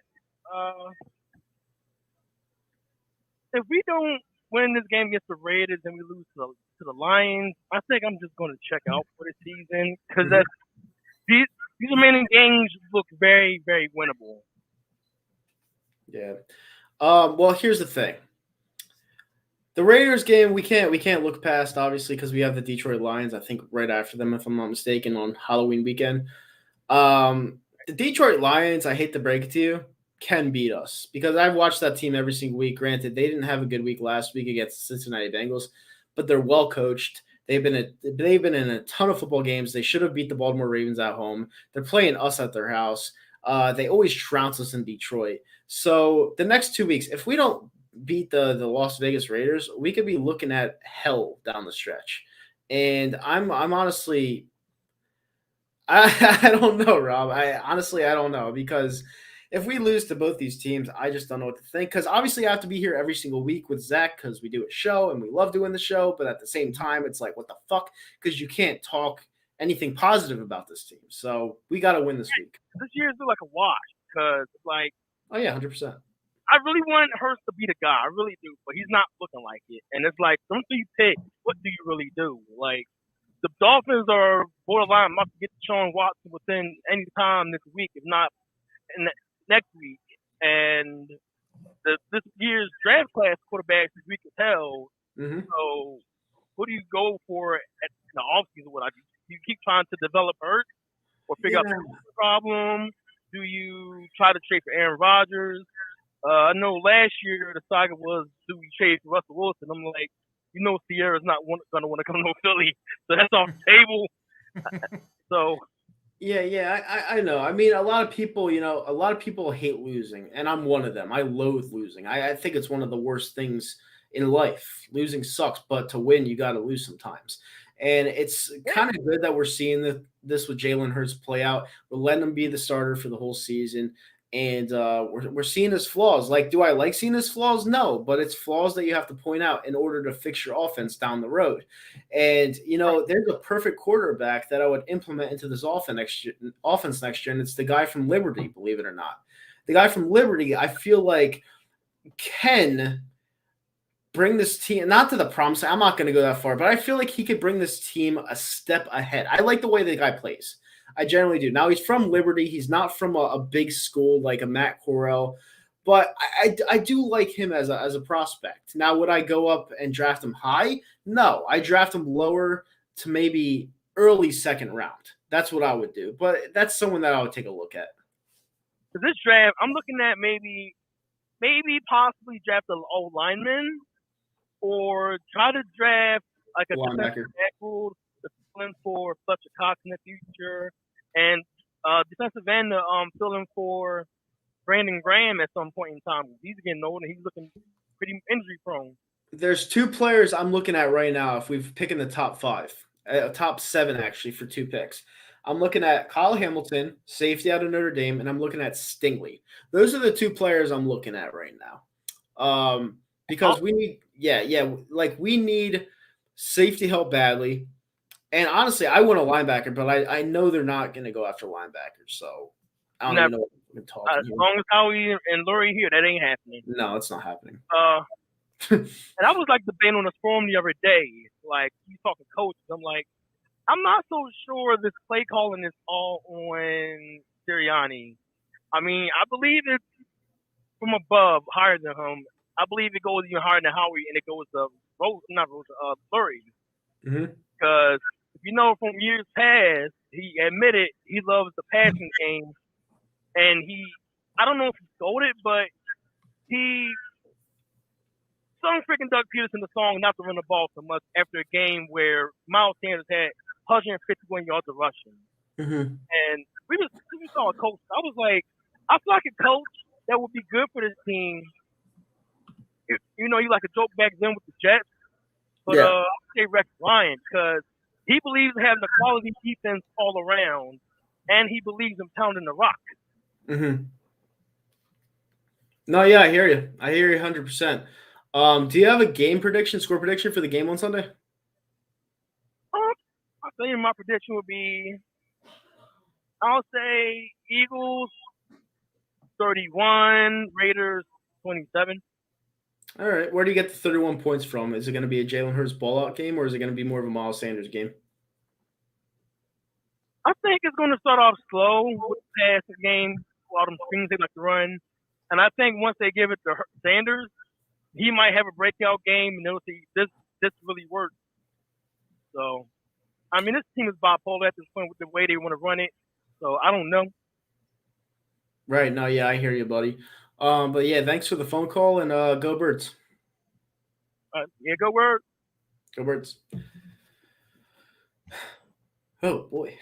if we don't win this game against the Raiders and we lose to the Lions, I think I'm just going to check out for the season because these remaining games look very, very winnable. Yeah. Well, here's the thing. The Raiders game we can't look past, obviously, because we have the Detroit Lions, I think, right after them, if I'm not mistaken, on Halloween weekend. The Detroit Lions, I hate to break it to you, can beat us because I've watched that team every single week. Granted, they didn't have a good week last week against the Cincinnati Bengals, but they're well coached. They've been in a ton of football games. They should have beat the Baltimore Ravens at home. They're playing us at their house. They always trounce us in Detroit. So the next 2 weeks, if we don't beat the Las Vegas Raiders, we could be looking at hell down the stretch. And I'm honestly, I don't know, Rob. I don't know because if we lose to both these teams, I just don't know what to think. Because obviously I have to be here every single week with Zach because we do a show and we love doing the show. But at the same time, it's like, what the fuck? Because you can't talk anything positive about this team. So we got to win this week. This year's like a wash because, like, oh, yeah, 100%. I really want Hurts to be the guy. I really do. But he's not looking like it. And it's like, from 3 picks, what do you really do? Like, the Dolphins are borderline about to get Sean Watson within any time this week, if not next week. And this year's draft class quarterbacks is weak as hell. Mm-hmm. So who do you go for in the offseason? What I do? you keep trying to develop Hurts or figure out Yeah. the problem? Do you try to trade for Aaron Rodgers? I know last year the saga was, do we trade for Russell Wilson? I'm like, Sierra's not going to want to come to Philly, so that's off the table. So Yeah, I know. I mean, a lot of people, a lot of people hate losing, and I'm one of them. I loathe losing. I think it's one of the worst things in life. Losing sucks, but to win, you got to lose sometimes. And it's kind of good that we're seeing this with Jalen Hurts play out. We're letting him be the starter for the whole season. And we're seeing his flaws. Like, do I like seeing his flaws? No, but it's flaws that you have to point out in order to fix your offense down the road. And there's a perfect quarterback that I would implement into this offense next year, and it's the guy from Liberty. Believe it or not, the guy from Liberty, I feel like can bring this team not to the promise. I'm not going to go that far, but I feel like he could bring this team a step ahead. I like the way the guy plays. I generally do. Now, he's from Liberty. He's not from a big school like a Matt Corral, but I do like him as a prospect. Now, would I go up and draft him high? No, I draft him lower to maybe early second round. That's what I would do, but that's someone that I would take a look at. For this draft, I'm looking at maybe possibly draft an old lineman or try to draft like a defensive tackle to fill in for Fletcher Cox in the future. And defensive end to fill in for Brandon Graham at some point in time. He's getting old and he's looking pretty injury prone. There's two players I'm looking at right now. If we've picked in the top five, top seven actually for two picks, I'm looking at Kyle Hamilton, safety out of Notre Dame, and I'm looking at Stingley. Those are the two players I'm looking at right now. Because we need, we need safety help badly. And honestly, I want a linebacker, but I know they're not going to go after linebackers. So I don't even know what we're talking As long as Howie and Lurie here, that ain't happening. No, it's not happening. And I was like debating on this forum the other day. Like, you talking coaches. I'm like, I'm not so sure this play calling is all on Sirianni. I mean, I believe it's from above, higher than him. I believe it goes even higher than Howie, and it goes to Lurie. Mm-hmm. Because if you know from years past, he admitted he loves the passing game, and I don't know if he stole it, but he sung freaking Doug Peterson the song not to run the ball so much after a game where Miles Sanders had 151 yards of rushing. Mm-hmm. And we saw a coach. I was like, I feel like a coach that would be good for this team. If, you like a joke back then with the Jets. But I would say Rex Ryan, because he believes in having a quality defense all around, and he believes in pounding the rock. Mm-hmm. No, yeah, I hear you. 100%. Do you have a score prediction for the game on Sunday? I think my prediction would be, I'll say Eagles 31, Raiders 27. All right. Where do you get the 31 points from? Is it going to be a Jalen Hurts ball-out game, or is it going to be more of a Miles Sanders game? I think it's going to start off slow with the passing game, all them things they like to run. And I think once they give it to Sanders, he might have a breakout game, and they'll see this really works. So, I mean, this team is bipolar at this point with the way they want to run it. So, I don't know. Right. No, yeah, I hear you, buddy. But yeah, thanks for the phone call, and go Birds. Yeah, go Birds. Go Birds. Oh boy,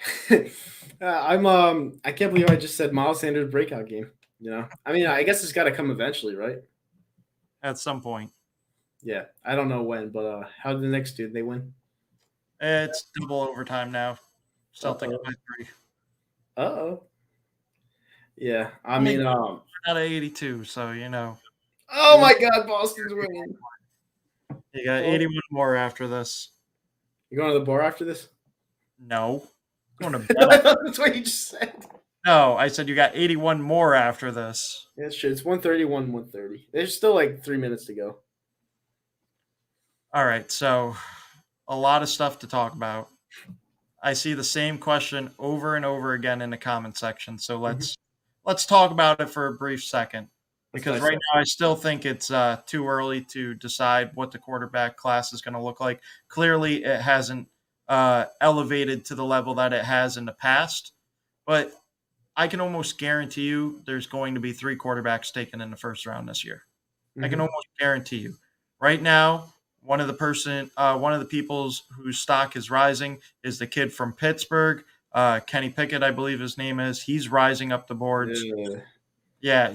I can't believe I just said Miles Sanders breakout game. I mean, I guess it's got to come eventually, right? At some point. Yeah, I don't know when, but how did the Knicks do? They win? It's double overtime now. Celtics by 3. Uh-oh. Yeah, I mean, out of 82, so Oh my God, Boston's winning. You got 81 more after this. You going to the bar after this? No. I'm going to bed. That's what you just said. No, I said you got 81 more after this. Yeah, sure. It's 131, 130. There's still like 3 minutes to go. All right, so a lot of stuff to talk about. I see the same question over and over again in the comment section, so let's talk about it for a brief second. Because right now I still think it's too early to decide what the quarterback class is going to look like. Clearly, it hasn't elevated to the level that it has in the past. But I can almost guarantee you there's going to be 3 quarterbacks taken in the first round this year. I can almost guarantee you. Right now, one of the people's whose stock is rising is the kid from Pittsburgh, Kenny Pickett, I believe his name is. He's rising up the boards. Yeah,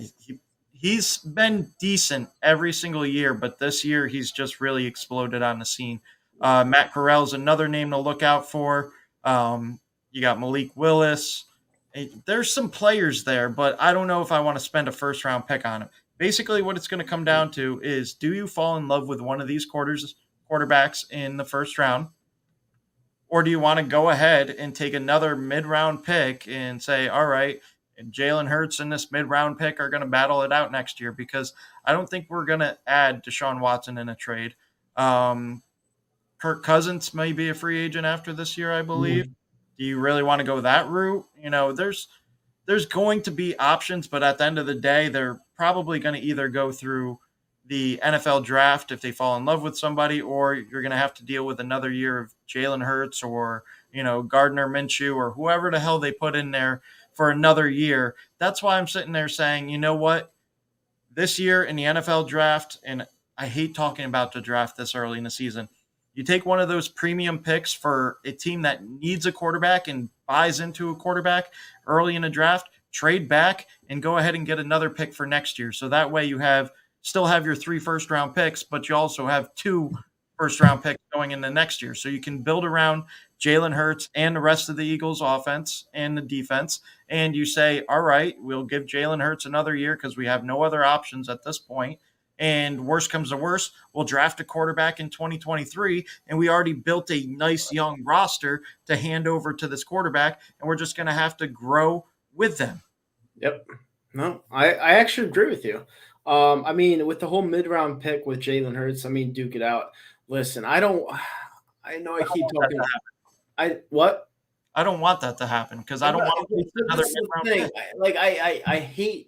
he's been decent every single year, but this year he's just really exploded on the scene. Matt Corral's another name to look out for. You got Malik Willis. There's some players there, but I don't know if I want to spend a first round pick on him. Basically, what it's going to come down to is, do you fall in love with one of these quarterbacks in the first round? Or do you want to go ahead and take another mid-round pick and say, all right, Jalen Hurts and this mid-round pick are going to battle it out next year? Because I don't think we're going to add Deshaun Watson in a trade. Kirk Cousins may be a free agent after this year, I believe. Do you really want to go that route? There's going to be options, but at the end of the day, they're probably going to either go through the NFL draft if they fall in love with somebody, or you're going to have to deal with another year of Jalen Hurts or, Gardner Minshew or whoever the hell they put in there for another year. That's why I'm sitting there saying, you know what? This year in the NFL draft, and I hate talking about the draft this early in the season, you take one of those premium picks for a team that needs a quarterback and buys into a quarterback early in a draft, trade back and go ahead and get another pick for next year. So that way you still have your 3 first-round picks, but you also have 2 first-round picks going into next year. So you can build around Jalen Hurts and the rest of the Eagles' offense and the defense, and you say, all right, we'll give Jalen Hurts another year because we have no other options at this point. And worst comes to worst, we'll draft a quarterback in 2023, and we already built a nice young roster to hand over to this quarterback, and we're just going to have to grow with them. Yep. No, I actually agree with you. With the whole mid-round pick with Jalen Hurts, duke it out. Listen, I know I keep talking. What? I don't want that to happen because I don't want to waste another mid-round pick. I hate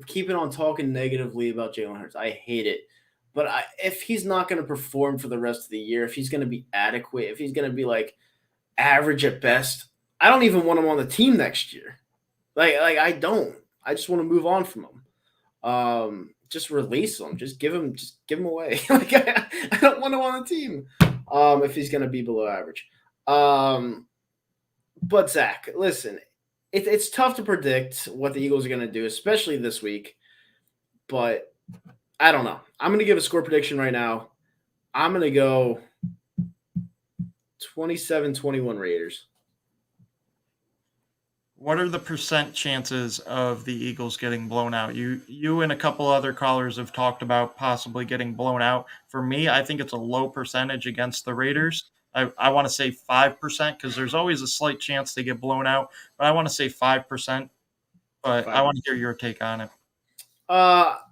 keeping on talking negatively about Jalen Hurts. I hate it. But if he's not going to perform for the rest of the year, if he's going to be adequate, if he's going to be average at best, I don't even want him on the team next year. I don't. I just want to move on from him. Just release him. Just give him away. I don't want him on the team. If he's going to be below average. But Zach, listen. It's tough to predict what the Eagles are going to do, especially this week. But I don't know. I'm going to give a score prediction right now. I'm going to go 27-21 Raiders. What are the percent chances of the Eagles getting blown out? You and a couple other callers have talked about possibly getting blown out. For me, I think it's a low percentage against the Raiders. I want to say 5% because there's always a slight chance they get blown out, but I want to say 5%. But 5%. I want to hear your take on it.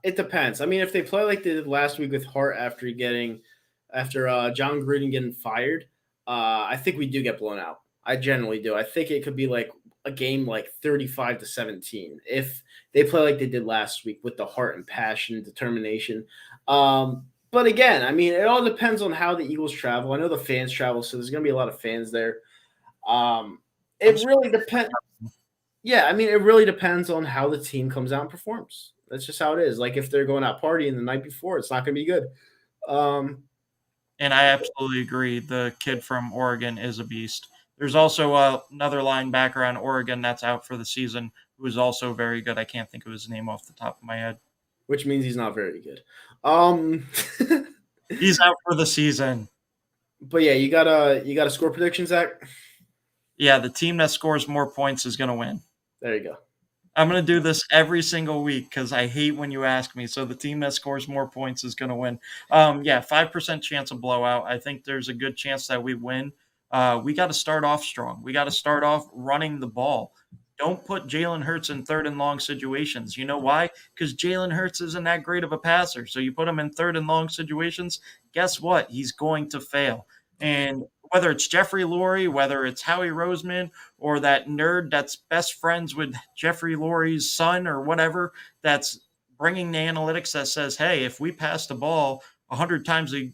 It depends. If they play like they did last week with Hart after John Gruden getting fired, I think we do get blown out. I generally do. I think it could be like a game 35-17 if they play like they did last week with the heart and passion and determination. But again, it all depends on how the Eagles travel. I know the fans travel, so there's going to be a lot of fans there. It really depends. Yeah, it really depends on how the team comes out and performs. That's just how it is. If they're going out partying the night before, it's not going to be good. And I absolutely agree. The kid from Oregon is a beast. There's also another linebacker on Oregon that's out for the season who is also very good. I can't think of his name off the top of my head. Which means he's not very good. He's out for the season. But yeah, you got a score prediction, Zach? Yeah, the team that scores more points is going to win. There you go. I'm going to do this every single week because I hate when you ask me. So the team that scores more points is going to win. 5% chance of blowout. I think there's a good chance that we win. We got to start off strong. We got to start off running the ball. Don't put Jalen Hurts in third and long situations. You know why? Because Jalen Hurts isn't that great of a passer. So you put him in third and long situations, guess what? He's going to fail. And whether it's Jeffrey Lurie, whether it's Howie Roseman, or that nerd that's best friends with Jeffrey Lurie's son or whatever, that's bringing the analytics that says, hey, if we pass the ball 100 times a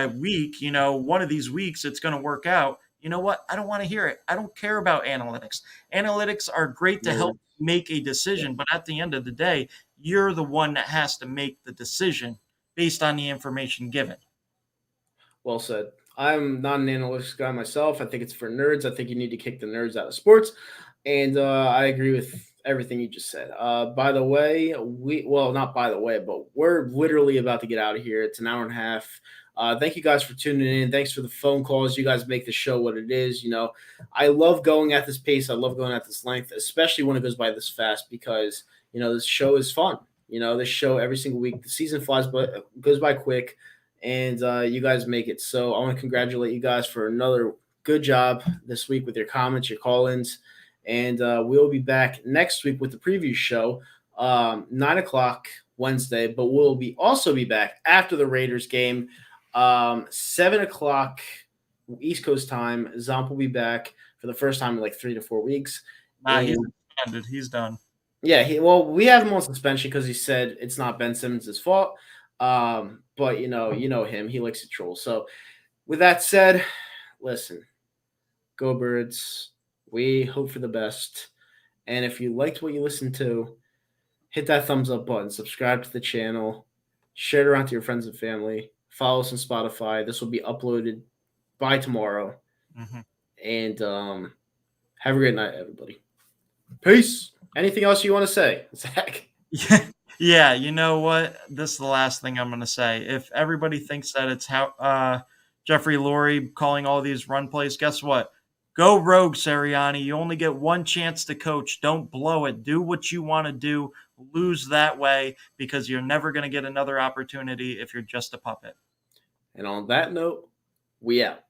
week, one of these weeks it's going to work out. you know what? I don't want to hear it. I don't care about analytics. Analytics are great to help make a decision, but at the end of the day, you're the one that has to make the decision based on the information given. Well said. I'm not an analytics guy myself. I think it's for nerds. I think you need to kick the nerds out of sports. And I agree with everything you just said. By the way, not by the way, but we're literally about to get out of here. It's an hour and a half. Thank you guys for tuning in. Thanks for the phone calls. You guys make the show what it is. I love going at this pace. I love going at this length, especially when it goes by this fast because, this show is fun. This show every single week, the season goes by quick, and you guys make it. So I want to congratulate you guys for another good job this week with your comments, your call-ins. And we'll be back next week with the preview show, 9 o'clock Wednesday. But we'll also be back after the Raiders game, 7 o'clock East Coast time. Zomp will be back for the first time in like 3 to 4 weeks. He's suspended. He's done. Yeah, we have him on suspension because he said it's not Ben Simmons' fault. But you know him. He likes to troll. So with that said, listen, go Birds. We hope for the best. And if you liked what you listened to, hit that thumbs up button, subscribe to the channel, share it around to your friends and family, follow us on Spotify. This will be uploaded by tomorrow. Mm-hmm. And have a great night, everybody. Peace. Anything else you want to say, Zach? Yeah, you know what? This is the last thing I'm going to say. If everybody thinks that it's Jeffrey Lurie calling all these run plays, guess what? Go rogue, Sirianni. You only get one chance to coach. Don't blow it. Do what you want to do. Lose that way because you're never going to get another opportunity if you're just a puppet. And on that note, we out.